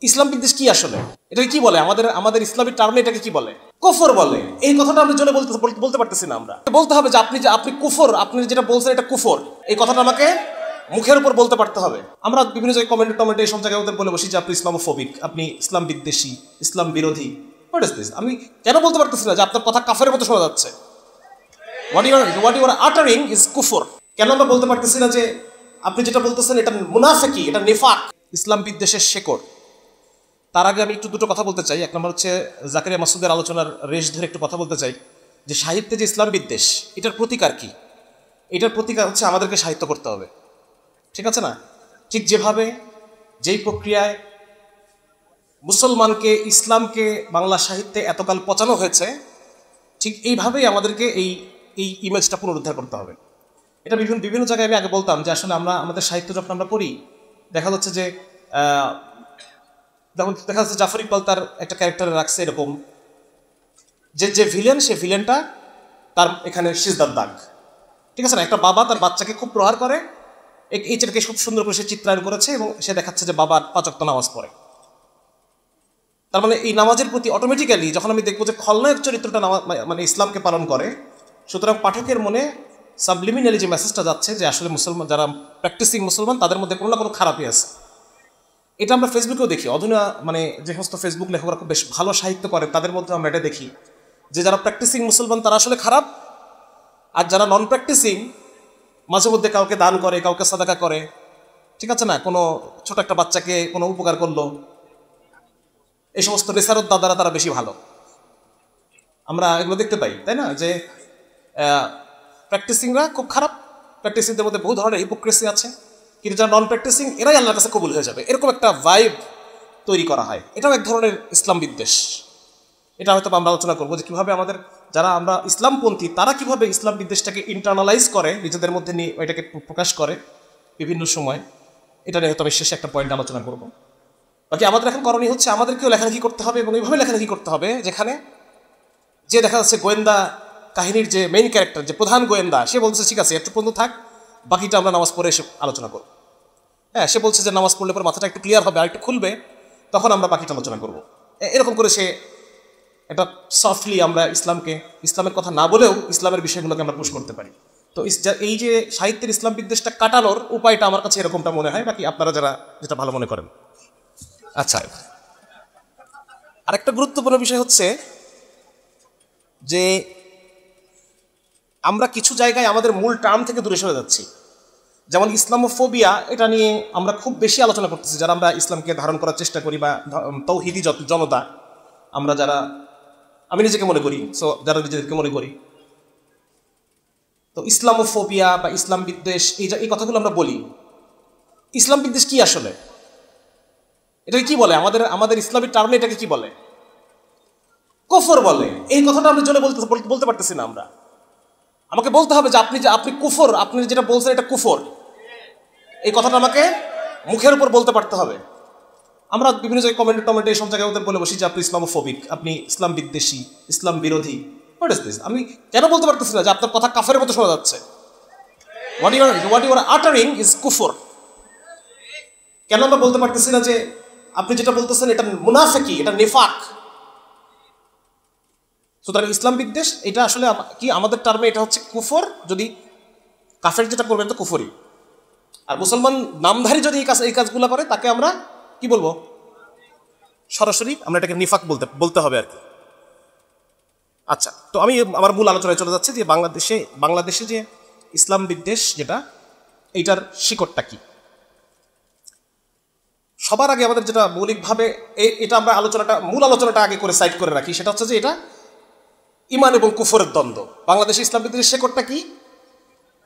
ইসলাম বিদ্বেষ কি আসলে? এটাকে কি বলে? আমাদের আমাদের ইসলামিক টার্মে এটাকে কি বলে? কুফর বলে। এই কথাটা আমরা জোরে বলতে পারতেছি না। আমরা বলতে হবে যে আপনি কুফর, আপনি যেটা বলছেন এটা কুফর, এই কথাটা আমাকে মুখের উপর বলতে পারতে হবে। আমরা বিভিন্ন জায়গায় কমেন্টে এই সব জায়গায় ওদের বলে বসি যে আপনি ইসলামোফোবিক, আপনি ইসলাম বিদ্বেষী, ইসলাম বিরোধী। What is this? আমি কেন বলতে পারতেছি না যে আপনার কথা কাফের মতো শোনা যাচ্ছে? What you are uttering is কুফর। কেন আমরা বলতে পারতেছি না যে আপনি যেটা বলতেছেন এটা মুনাফিকি, এটা নিফাক, ইসলাম বিদ্বেষের শেকড়? তার আগে আমি একটু দুটো কথা বলতে চাই। এক নম্বর হচ্ছে জাকারিয়া মাসুদের আলোচনার রেশ ধরে একটু কথা বলতে চাই যে সাহিত্যে যে ইসলাম বিদ্বেষ, এটার প্রতিকার কি? এটার প্রতিকার হচ্ছে আমাদেরকে সাহিত্য করতে হবে, ঠিক আছে না? ঠিক যেভাবে যেই প্রক্রিয়ায় মুসলমানকে, ইসলামকে বাংলা সাহিত্যে এতকাল পচানো হয়েছে, ঠিক এইভাবেই আমাদেরকে এই ইমেজটা পুনরুদ্ধার করতে হবে। এটা বিভিন্ন জায়গায় আমি আগে বলতাম যে আসলে আমাদের সাহিত্য যখন আমরা পড়ি, দেখা যাচ্ছে যে দেখা যাচ্ছে জাফর ইকবাল তার একটা ক্যারেক্টারে রাখছে এরকম যে ভিলেন, সে ভিলেনটা তার এখানে সিজদার দাগ, ঠিক আছে না? একটা বাবা তার বাচ্চাকে খুব প্রহার করে, এই ছেলেকে খুব সুন্দর করে সে চিত্রায়ন করেছে এবং সে দেখাচ্ছে যে বাবা 5 ওয়াক্ত নামাজ পড়ে। তার মানে এই নামাজের প্রতি অটোমেটিক্যালি যখন আমি দেখবো যে খলনায়ক চরিত্রটা মানে ইসলামকে পালন করে, সুতরাং পাঠকের মনে সাবলিমিনালি যে মেসেজটা যাচ্ছে যে আসলে মুসলমান যারা প্র্যাকটিসিং মুসলমান তাদের মধ্যে কোনো না কোনো খারাপই আছে। এটা আমরা ফেসবুকেও দেখি। অধুনা মানে যে সমস্ত ফেসবুক লেখকরা খুব বেশ ভালো সাহিত্য করে তাদের মধ্যে আমরা এটা দেখি যে যারা প্র্যাকটিসিং মুসলমান তারা আসলে খারাপ, আর যারা নন প্র্যাকটিসিং মাঝে মধ্যে কাউকে দান করে, কাউকে সাদাকা করে, ঠিক আছে না, কোনো ছোট একটা বাচ্চাকে কোনো উপকার করলো, এই সমস্ত রেসারত দাদারা তারা বেশি ভালো। আমরা এগুলো দেখতে পাই, তাই না? যে প্র্যাকটিসিংরা খুব খারাপ, প্র্যাকটিসিংদের মধ্যে বহু ধরনের হিপোক্রেসি আছে, কিন্তু যারা নন প্র্যাকটিসিং এরাই আল্লাহর কাছে কবুল হয়ে যাবে, এরকম একটা ভাইব তৈরি করা হয়। এটাও এক ধরনের ইসলাম বিদ্বেষ। এটা হয়তো আমরা আলোচনা করবো যে কীভাবে আমাদের যারা আমরা ইসলামপন্থী তারা কীভাবে ইসলাম বিদ্বেষটাকে ইন্টারনালাইজ করে, নিজেদের মধ্যে নিয়ে এটাকে প্রকাশ করে বিভিন্ন সময়। এটা নিয়ে হয়তো আমি শেষে একটা পয়েন্ট আলোচনা করবো। বাকি আমাদের এখন করণীয় হচ্ছে আমাদেরকেও লেখালেখি করতে হবে এবং এইভাবে লেখালেখি করতে হবে যেখানে যে দেখা যাচ্ছে গোয়েন্দা কাহিনীর যে মেইন ক্যারেক্টার, যে প্রধান গোয়েন্দা, সে বলছে ঠিক আছে একটু পর্যন্ত থাক, বাকিটা আমরা নামাজ পড়ে এসে আলোচনা করব। হ্যাঁ, সে বলছে যে নামাজ পড়লে পর মাথাটা একটু ক্লিয়ার হবে আর একটু খুলবে, তখন আমরা বাকিটা আলোচনা করব। এরকম করে সে একটা সফটলি আমরা ইসলামের কথা না বলেও ইসলামের বিষয়গুলোকে আমরা পুশ করতে পারি। তো এই যে সাহিত্যের ইসলাম বিদ্বেষটা কাটানোর উপায়টা আমার কাছে এরকমটা মনে হয়, বাকি আপনারা যারা যেটা ভালো মনে করেন। আচ্ছা, আরেকটা গুরুত্বপূর্ণ বিষয় হচ্ছে যে আমরা কিছু জায়গায় আমাদের মূল টার্ম থেকে দূরে সরে যাচ্ছি। যেমন ইসলামোফোবিয়া, এটা নিয়ে আমরা খুব বেশি আলোচনা করতেছি যারা আমরা ইসলামকে ধারণ করার চেষ্টা করি বা তৌহিদি জনতা আমরা যারা, আমি নিজেকে মনে করি, সো যারা নিজেদেরকে মনে করি, তো ইসলামোফোবিয়া বা ইসলাম বিদ্বেষ এই কথাগুলো আমরা বলি। ইসলাম বিদ্বেষ কি আসলে? এটাকে কি বলে? আমাদের ইসলামিক টার্মে এটাকে কি বলে? কুফর বলে। এই কথাটা আমরা জোরে বলতে পারতেছি না। আমরা আমাকে বলতে হবে যে আপনি কুফর, আপনি যেটা বলছেন এটা কুফর, এই কথাটা আমাকে মুখের উপর বলতে পারতে হবে। আমরা বিভিন্ন জায়গায় কমেন্টে এই সব জায়গায় ওদের বলে বসি যে আপনি ইসলামোফোবিক, আপনি ইসলাম বিদ্বেষী, ইসলাম বিরোধী। What is this? আমি কেন বলতে পারতেছি না যে আপনার কথা কাফের মতো শোনা যাচ্ছে? What you are uttering is কুফর। কেন আমরা বলতে পারতেছি না যে আপনি যেটা বলতেছেন এটা মুনাফিকি, এটা নিফাক? সুতরাং ইসলাম বিদ্বেষ এটা আসলে কি আমাদের টার্মে এটা হচ্ছে কুফর, যদি কাফের যেটা করবেন তো কুফরি, আর মুসলমান নামধারী যদি এই কাজগুলো করে তাকে আমরা কি বলবো? সরাসরি আমরা এটাকে নিফাক বলতে হবে আর কি। আচ্ছা, তো আমি আমার মূল আলোচনায় চলে যাচ্ছি যে বাংলাদেশে যে ইসলাম বিদ্বেষ যেটা, এইটার শিকড়টা কি। সবার আগে আমাদের যেটা মৌলিকভাবে এটা আমরা মূল আলোচনাটা আগে করে সাইড করে রাখি, সেটা হচ্ছে যে এটা ইমান এবং কুফরের দ্বন্দ্ব। বাংলাদেশে ইসলাম বিদ্বেষের শেকড়টা কি?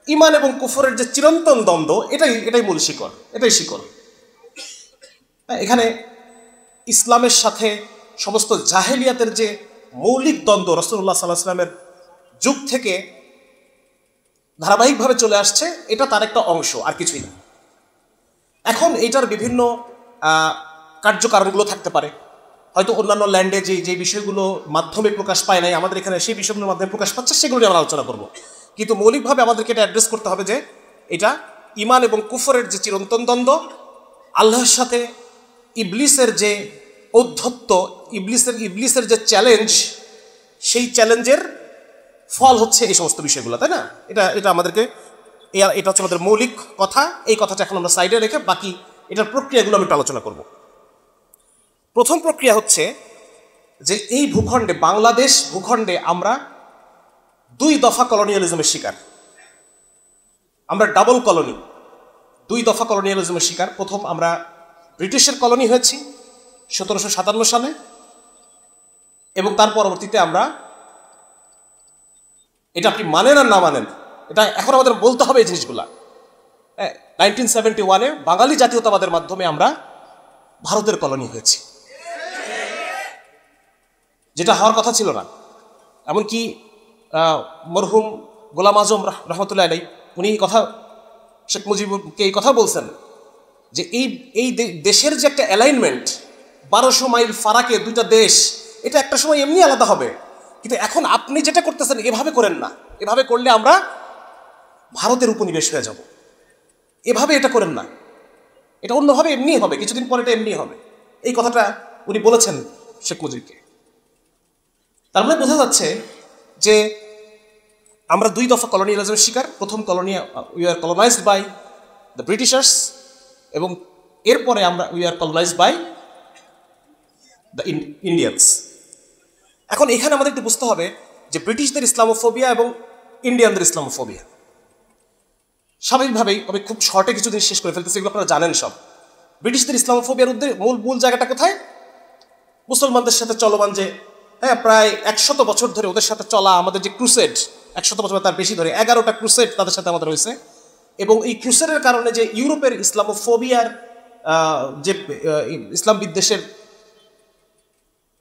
ইমান এবং কুফরের যে চিরন্তন দ্বন্দ্ব, এটাই মূল শিকড়, এটাই শিকড়। এখানে ইসলামের সাথে সমস্ত জাহেলিয়াতের যে মৌলিক দ্বন্দ্ব রাসূলুল্লাহ সাল্লাল্লাহু আলাইহি ওয়াসাল্লামের যুগ থেকে ধারাবাহিকভাবে চলে আসছে, এটা তার একটা অংশ, আর কিছুই না। এখন এইটার বিভিন্ন কার্যকারণগুলো থাকতে পারে, হয়তো অন্যান্য ল্যান্ডে যে বিষয়গুলো মাধ্যমে প্রকাশ পায় নাই, আমাদের এখানে সেই বিষয়গুলোর মাধ্যমে প্রকাশ পাচ্ছে, সেগুলো নিয়ে আমরা আলোচনা করব। কিন্তু মৌলিকভাবে আমাদেরকে এটা অ্যাড্রেস করতে হবে যে এটা ইমান এবং কুফরের যে চিরন্তন দ্বন্দ্ব, আল্লাহর সাথে ইবলিসের যে ঔদ্ধত্য, ইবলিসের যে চ্যালেঞ্জ, সেই চ্যালেঞ্জের ফল হচ্ছে এই সমস্ত বিষয়গুলো, তাই না? এটা আমাদেরকে, এটা হচ্ছে আমাদের মৌলিক কথা। এই কথাটা এখন আমরা সাইডে রেখে বাকি এটার প্রক্রিয়াগুলো আমি একটু আলোচনা করব। প্রথম প্রক্রিয়া হচ্ছে যে এই ভূখণ্ডে, বাংলাদেশ ভূখণ্ডে আমরা 2 দফা কলোনিয়ালিজমের শিকার। আমরা ডাবল কলোনি, 2 দফা কলোনিয়ালিজমের শিকার। প্রথম আমরা ব্রিটিশের কলোনি হয়েছি 1757 সালে, এবং তার পরবর্তীতে আমরা, এটা আপনি মানেন আর না মানেন, এটা এখন আমাদের বলতে হবে এই জিনিসগুলা, 1971-এ বাঙালি জাতীয়তাবাদের মাধ্যমে আমরা ভারতের কলোনি হয়েছি, যেটা হওয়ার কথা ছিল না। এমনকি মরহুম গোলাম আজম রহমতুল্লাহ আলাই, উনি এই কথা, শেখ মুজিবকে এই কথা বলছেন যে এই দেশের যে একটা অ্যালাইনমেন্ট, 1200 মাইল ফারাকে 2টা দেশ, এটা একটা সময় এমনি আলাদা হবে, কিন্তু এখন আপনি যেটা করতেছেন এভাবে করেন না, এভাবে করলে আমরা ভারতের উপনিবেশ হয়ে যাব, এভাবে এটা করেন না, এটা অন্যভাবে এমনি হবে, কিছুদিন পরে এটা এমনি হবে। এই কথাটা উনি বলেছেন শেখ মুজিবকে। তার মানে বোঝা যাচ্ছে যে আমরা 2 দফা কলোনিয়ালিজমের শিকার। প্রথম colony, we are colonized by the Britishers, এবং এরপরে আমরা we are colonized by the Indians. এখন এখানে আমাদের একটু বুঝতে হবে যে ব্রিটিশদের ইসলামোফোবিয়া এবং ইন্ডিয়ানদের ইসলামোফোবিয়া, স্বাভাবিকভাবেই আমি খুব শর্টে কিছু জিনিস শেষ করে ফেলতেছি, এগুলো আপনারা জানেন সব। ব্রিটিশদের ইসলামোফোবিয়ার মূল জায়গাটা কোথায়? মুসলমানদের সাথে চলমান যে, হ্যাঁ, প্রায় 100 বছর ধরে ওদের সাথে চলা আমাদের যে ক্রুসেড, 100 বছর তার বেশি ধরে 11টা ক্রুসেড তাদের সাথে আমাদের হয়েছে, এবং এই ক্রুসেডের কারণে যে ইউরোপের ইসলামোফোবিয়ার, যে ইসলাম বিদ্বেষের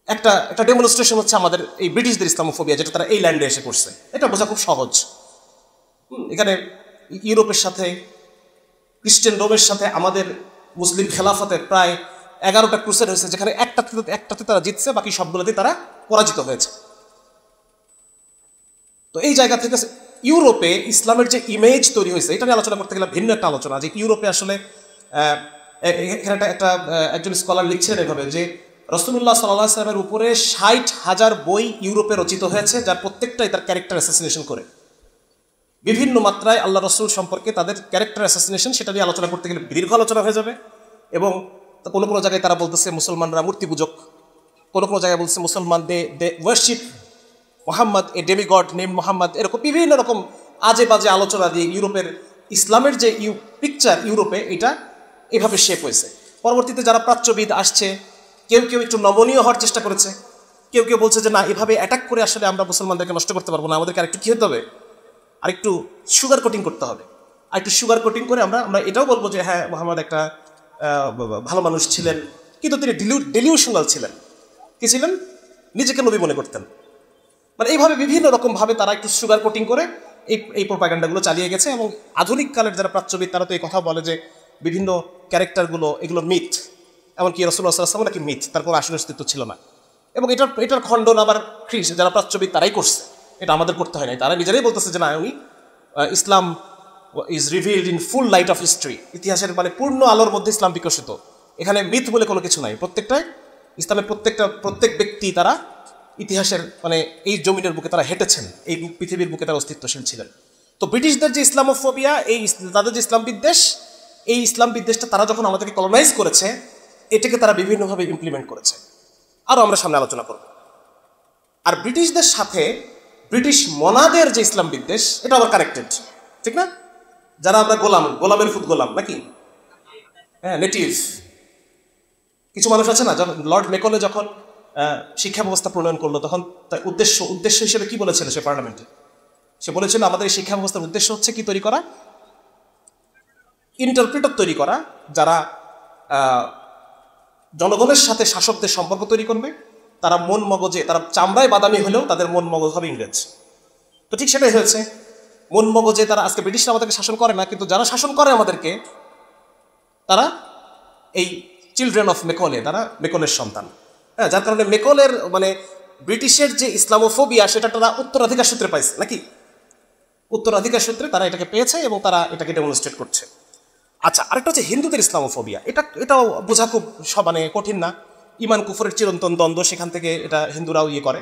একটা ডেমনস্ট্রেশন হচ্ছে আমাদের এই ব্রিটিশদের ইসলামোফোবিয়া, যেটা তারা এই ল্যান্ডে এসে করছে। এটা বোঝা খুব সহজ। এখানে ইউরোপের সাথে, খ্রিস্টান রোমের সাথে আমাদের মুসলিম খেলাফতের প্রায় 11টা ক্রুসেড হয়েছে, যেখানে একটাতে তারা জিতছে, বাকি সবগুলোতেই তারা পরাজিত হয়েছে। তো এই জায়গা থেকে ইউরোপে ইসলামের যে ইমেজ তৈরি হয়েছে, এটা নিয়ে আলোচনা করতে গেলে ভিন্ন একটা আলোচনা, যে ইউরোপে আসলে এখানে একজন স্কলার লিখছেন এভাবে যে রাসূলুল্লাহ সাল্লাল্লাহু আলাইহি ওয়াসাল্লামের উপরে 60,000 বই ইউরোপে রচিত হয়েছে, যার প্রত্যেকটাই তার ক্যারেক্টার অ্যাসাসিনেশন করে। বিভিন্ন মাত্রায় আল্লাহ রসুল সম্পর্কে তাদের ক্যারেক্টার অ্যাসাসিনেশন, সেটা নিয়ে আলোচনা করতে গেলে দীর্ঘ আলোচনা হয়ে যাবে। এবং কোনো জায়গায় তারা বলতেছে মুসলমানরা মূর্তি পূজক, কোনো জায়গায় বলছে মুসলমান দে ওয়ার্শিপ মোহাম্মদ, এ ডেমিগড নেম মোহাম্মদ, এরকম বিভিন্ন রকম আজে বাজে আলোচনা দিয়ে ইউরোপের ইসলামের যে পিকচার ইউরোপে, এটা এভাবে শেপ হয়েছে। পরবর্তীতে যারা প্রাচ্যবিদ আসছে, কেউ একটু নমনীয় হওয়ার চেষ্টা করেছে, কেউ বলছে যে না, এভাবে অ্যাটাক করে আসলে আমরা মুসলমানদেরকে নষ্ট করতে পারবো না, আমাদেরকে আরেকটু কী হতে হবে, আরেকটু সুগার কোটিং করতে হবে। আরেকটু সুগার কোটিং করে আমরা এটাও বলবো যে হ্যাঁ, মোহাম্মদ একটা ভালো মানুষ ছিলেন, কিন্তু তিনি ডেলিউশনাল ছিলেন। কি ছিলেন? নিজেকে নবী মনে করতেন। মানে এইভাবে বিভিন্ন রকমভাবে তারা একটু সুগার কোটিং করে এই প্রোপাগান্ডাগুলো চালিয়ে গেছে। এবং আধুনিক কালের যারা প্রাচ্যবিদ, তারা তো এই কথা বলে যে বিভিন্ন ক্যারেক্টারগুলো, এগুলো মিথ, এমনকি রাসূলুল্লাহ সাল্লাল্লাহু আলাইহি ওয়াসাল্লাম নাকি মিথ, তার কোনো আসল অস্তিত্ব ছিল না। এবং এটার খণ্ডন আবার যারা প্রাচ্যবিদ তারাই করছে, এটা আমাদের করতে হয় নাই। তারা নিজেরাই বলতেছে যে না, উনি Islam is revealed in full light of history, ইতিহাসের মানে পূর্ণ আলোর মধ্যে ইসলাম বিকশিত, এখানে মিথ বলে কোনো কিছু নাই। ইসলামের প্রত্যেক ব্যক্তি তারা ইতিহাসের মানে এই জমিনের বুকে তারা হেঁটেছেন, এই পৃথিবীর বুকে তারা অস্তিত্বশীল ছিলেন। তো ব্রিটিশদের যে ইসলামোফোবিয়া, তাদের যে ইসলাম বিদ্বেষ, এই ইসলাম বিদ্বেষটা তারা যখন আমাদেরকে কলোনাইজ করেছে, এটাকে তারা বিভিন্নভাবে ইমপ্লিমেন্ট করেছে, আরও আমরা সামনে আলোচনা করব। আর ব্রিটিশদের সাথে ব্রিটিশ মনাদের যে ইসলাম বিদ্বেষ, এটা আবার কানেক্টেড, ঠিক না? যারা আমরা গোলামের ফুট গোলাম নাকি, হ্যাঁ, নেটিভ কিছু মানুষ আছে না। যখন লর্ড মেকলে যখন শিক্ষা ব্যবস্থা প্রণয়ন করলো, তখন তার উদ্দেশ্য হিসেবে কি বলেছিল সে পার্লামেন্টে? সে বলেছিল আমাদের এই শিক্ষা ব্যবস্থার উদ্দেশ্য হচ্ছে কি তৈরি করা? ইন্টারপ্রিটার তৈরি করা, যারা জনগণের সাথে শাসকদের সম্পর্ক তৈরি করবে, তারা মন মগজে, তারা চামড়ায় বাদামি হলেও তাদের মন মগজ হবে ইংরেজ। তো ঠিক সেটাই হয়েছে, মন মগজে তারা, আজকে ব্রিটিশরা আমাদেরকে শাসন করে না, কিন্তু যারা শাসন করে আমাদেরকে, তারা এই চিলড্রেন অফ মেকলে, তারা মেকলের সন্তান। হ্যাঁ, যার কারণে মেকলের মানে ব্রিটিশের যে ইসলামোফোবিয়া, সেটা তারা উত্তরাধিকার সূত্রে পাইছে নাকি, উত্তরাধিকার সূত্রে তারা এটাকে পেয়েছে এবং তারা এটাকে ডেমনস্ট্রেট করছে। আচ্ছা, আরেকটা হচ্ছে হিন্দুদের ইসলামোফোবিয়া। এটাও বোঝা খুব মানে কঠিন না। ইমান কুফরের চিরন্তন দ্বন্দ্ব, সেখান থেকে এটা হিন্দুরাও করে,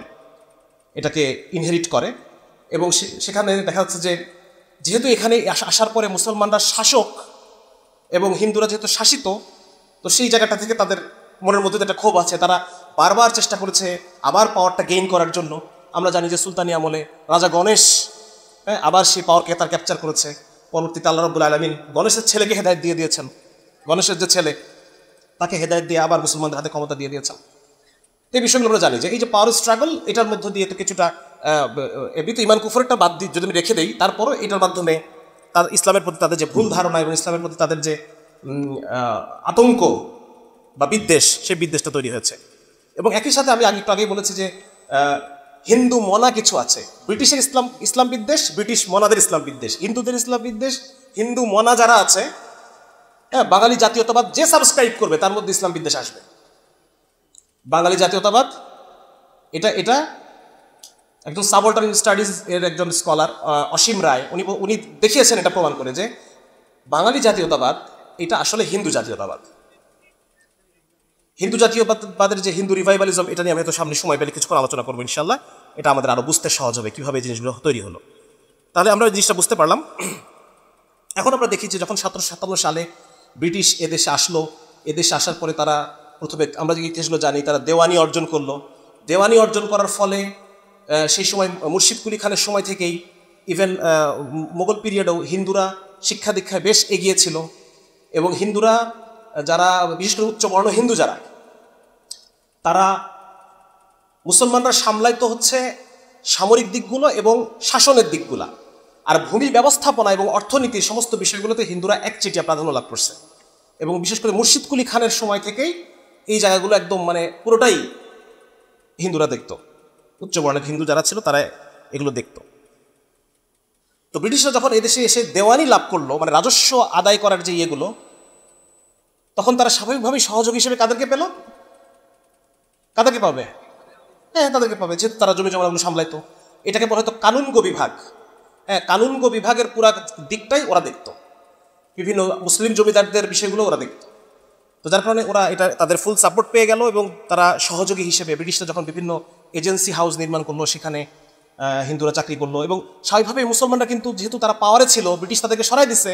এটাকে ইনহেরিট করে। এবং সেখানে দেখা যাচ্ছে যে যেহেতু এখানে আসার পরে মুসলমানরা শাসক এবং হিন্দুরা যেহেতু শাসিত, তো সেই জায়গাটা থেকে তাদের মনের মধ্যে একটা ক্ষোভ আছে। তারা বারবার চেষ্টা করেছে আবার পাওয়ারটা গেইন করার জন্য। আমরা জানি যে সুলতানি আমলে রাজা গণেশ আবার সেই পাওয়ারকে তার ক্যাপচার করেছে। পরবর্তীতে আল্লাহ রাব্বুল আলামিন গণেশের ছেলেকে হেদায়েত দিয়ে দিয়েছেন। গণেশের যে ছেলে, তাকে হেদায়েত দিয়ে আবার মুসলমানদের হাতে ক্ষমতা দিয়ে দিয়েছেন। এই বিষয়গুলো আমরা জানি যে এই যে পাওয়ার স্ট্রাগল, এটার মধ্য দিয়ে তো কিছুটা এমনিতে ইমান কুফরটা বাদ দিয়ে যদি আমি রেখে দেই, তারপরও এটার মাধ্যমে তার ইসলামের প্রতি তাদের যে ভুল ধারণা এবং ইসলামের প্রতি তাদের যে আতঙ্ক বা বিদ্বেষ, সেই বিদ্বেষটা তৈরি হয়েছে। এবং একই সাথে আমি একটু আগেই বলেছি যে হিন্দু মনা কিছু আছে। ব্রিটিশের ইসলাম বিদ্বেষ, ব্রিটিশ মনাদের ইসলাম বিদ্বেষ, হিন্দুদের ইসলাম বিদ্বেষ, হিন্দু মনা যারা আছে, বাঙালি জাতীয়তাবাদ যে সাবস্ক্রাইব করবে তার মধ্যে ইসলাম বিদ্বেষ আসবে। বাঙালি জাতীয়তাবাদ এটা একজন সাবঅল্টার্ন স্টাডিজ এর একজন স্কলার অসীম রায় উনি দেখিয়েছেন, এটা প্রমাণ করে যে বাঙালি জাতীয়তাবাদ এটা আসলে হিন্দু জাতীয়তাবাদ। হিন্দু জাতীয়বাদের যে হিন্দু রিভাইভালিজম, এটা নিয়ে আমি তো সামনে সময় পেলে কিছুক্ষণ আলোচনা করবো ইনশাল্লাহ। এটা আমাদের আরও বুঝতে সহজ হবে কীভাবে এই জিনিসগুলো তৈরি হলো। তাহলে আমরা এই জিনিসটা বুঝতে পারলাম। এখন আমরা দেখি যে যখন 1757 সালে ব্রিটিশ এদেশে আসলো, এদেশে আসার পরে তারা প্রথমে, আমরা যে ইতিহাসগুলো জানি, তারা দেওয়ানি অর্জন করলো। দেওয়ানি অর্জন করার ফলে সেই সময় মুর্শিদ কুলি খানের সময় থেকেই ইভেন মোগল পিরিয়ডেও হিন্দুরা শিক্ষা দীক্ষায় বেশ এগিয়েছিল। এবং হিন্দুরা যারা বিশেষ করে উচ্চবর্ণ হিন্দু যারা, তারা মুসলমানরা সামলাইতো হচ্ছে সামরিক দিকগুলো এবং শাসনের দিকগুলা, আর ভূমি ব্যবস্থাপনা এবং অর্থনীতির সমস্ত বিষয়গুলোতে হিন্দুরা একচেটিয়া প্রাধান্য লাভ করছে। এবং বিশেষ করে মুর্শিদ কুলি খানের সময় থেকেই এই জায়গাগুলো একদম মানে পুরোটাই হিন্দুরা দেখত। উচ্চবর্ণের হিন্দু যারা ছিল তারা এগুলো দেখত। তো ব্রিটিশরা যখন এদেশে এসে দেওয়ানি লাভ করলো, মানে রাজস্ব আদায় করার যে ইয়েগুলো, তখন তারা স্বাভাবিকভাবেই সহযোগী হিসেবে কাদেরকে পেল? কাদেরকে পাবে? হ্যাঁ, তাদেরকে পাবে, যেহেতু তারা জমি জমাগুলো সামলাইতো। এটাকে বলা হয়তো কানুনগো বিভাগ। হ্যাঁ, কানুনগো বিভাগের পুরা দিকটাই ওরা দেখত, বিভিন্ন মুসলিম জমিদারদের বিষয়গুলো ওরা দেখত। তো যার কারণে ওরা এটা তাদের ফুল সাপোর্ট পেয়ে গেল। এবং তারা সহযোগী হিসেবে ব্রিটিশরা যখন বিভিন্ন এজেন্সি হাউস নির্মাণ করলো, সেখানে হিন্দুরা চাকরি করলো। এবং স্বাভাবিকভাবেই মুসলমানরা কিন্তু যেহেতু তারা পাওয়ারে ছিল, ব্রিটিশ তাদেরকে সরাই দিছে,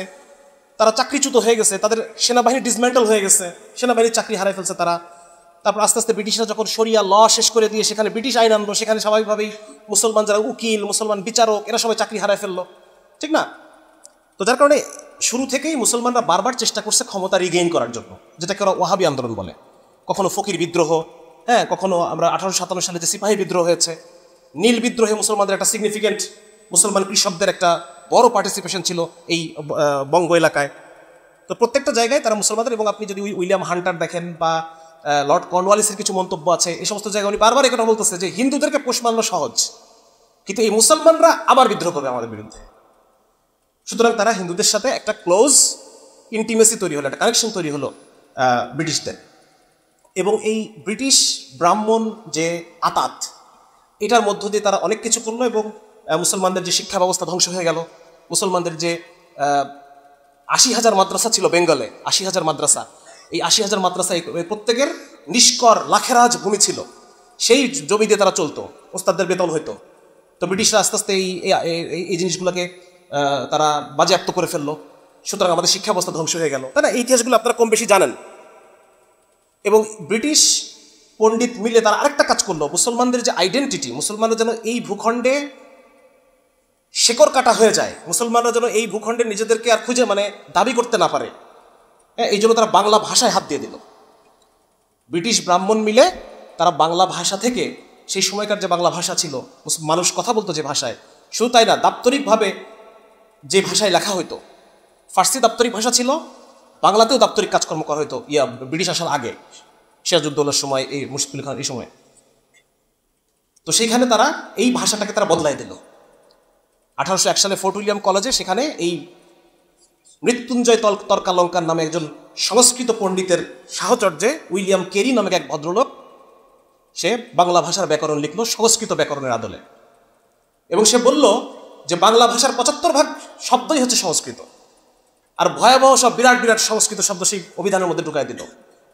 তারা চাকরিচ্যুত হয়ে গেছে, তাদের সেনাবাহিনী ডিসমেন্টাল হয়ে গেছে, সেনাবাহিনীর চাকরি হারাই ফেলছে তারা। তারপর আস্তে আস্তে ব্রিটিশরা যখন শরিয়া ল শেষ করে দিয়ে সেখানে ব্রিটিশ আইন আনলো, সেখানে স্বাভাবিকভাবেই মুসলমান যারা উকিল, মুসলমান বিচারক, এরা সবাই চাকরি হারাই ফেললো, ঠিক না? তো যার কারণে শুরু থেকেই মুসলমানরা বারবার চেষ্টা করছে ক্ষমতা রিগেইন করার জন্য, যেটাকে ওরা ওয়াহাবি আন্দোলন বলে। কখনো ফকির বিদ্রোহ, হ্যাঁ, কখনো আমরা 1857 সালে যে সিপাহী বিদ্রোহ হয়েছে, নীল বিদ্রোহে মুসলমানদের একটা সিগনিফিকেন্ট, মুসলমান কৃষকদের একটা বড় পার্টিসিপেশন ছিল এই বঙ্গ এলাকায়। তো প্রত্যেকটা জায়গায় তারা মুসলমানদের, এবং আপনি যদি উইলিয়াম হান্টার দেখেন বা লর্ড কর্নওয়ালিসের কিছু মন্তব্য আছে, এই সমস্ত জায়গায় উনি বারবার এটা বলতেছে যে হিন্দুদেরকে পোষ মানানো সহজ, কিন্তু এই মুসলমানরা আবার বিদ্রোহ করবে আমাদের বিরুদ্ধে। সুতরাং তারা হিন্দুদের সাথে একটা ক্লোজ ইন্টিমেসি তৈরি হলো, একটা কানেকশন তৈরি হলো ব্রিটিশদের। এবং এই ব্রিটিশ ব্রাহ্মণ যে আতাত, এটার মধ্য দিয়ে তারা অনেক কিছু করলো। এবং মুসলমানদের যে শিক্ষা ব্যবস্থা ধ্বংস হয়ে গেল, মুসলমানদের যে 80,000 মাদ্রাসা ছিল বেঙ্গলে, 80,000 মাদ্রাসা, এই 80,000 মাদ্রাসা প্রত্যেকের নিষ্কর লাখেরাজ ভূমি ছিল, সেই জমি দিয়ে তারা চলতো, ওস্তাদদের বেতন হইতো। তো ব্রিটিশরা আস্তে আস্তে এই জিনিসগুলোকে তারা বাজেয়াপ্ত করে ফেললো। সুতরাং আমাদের শিক্ষা ব্যবস্থা ধ্বংস হয়ে গেল, তাই না? এই ইতিহাসগুলো আপনারা কম বেশি জানেন। এবং ব্রিটিশ পণ্ডিত মিলে তারা আরেকটা কাজ করলো, মুসলমানদের যে আইডেন্টিটি, মুসলমানরা যেন এই ভূখণ্ডে শেকড় কাটা হয়ে যায়, মুসলমানরা যেন এই ভূখণ্ডে নিজেদেরকে আর খুঁজে মানে দাবি করতে না পারে, এই জন্য তারা বাংলা ভাষায় হাত দিয়ে দিল। ব্রিটিশ ব্রাহ্মণ মিলে তারা বাংলা ভাষা থেকে, সেই সময়কার যে বাংলা ভাষা ছিল, মানুষ কথা বলতো যে ভাষায়, শুধু তাই না, দাপ্তরিকভাবে যে ভাষায় লেখা হইতো, ফার্সি দাপ্তরিক ভাষা ছিল, বাংলাতেও দাপ্তরিক কাজকর্ম করা হইতো ব্রিটিশ আসার আগে, সিরাজউদ্দৌলার সময়, এই মুর্শিদ কুলি খান এই সময়। তো সেইখানে তারা এই ভাষাটাকে তারা বদলাই দিল। 1801 সালে ফোর্ট উইলিয়াম কলেজে, সেখানে এই মৃত্যুঞ্জয় তর্কালঙ্কার নামে একজন সংস্কৃত পণ্ডিতের সাহচর্যে উইলিয়াম কেরি নামে এক ভদ্রলোক, সে বাংলা ভাষার ব্যাকরণ লিখল সংস্কৃত ব্যাকরণের আদলে। এবং সে বলল যে বাংলা ভাষার 75% শব্দই হচ্ছে সংস্কৃত। আর ভয়াবহ সব বিরাট বিরাট সংস্কৃত শব্দ সেই অভিধানের মধ্যে ঢুকাই দিল,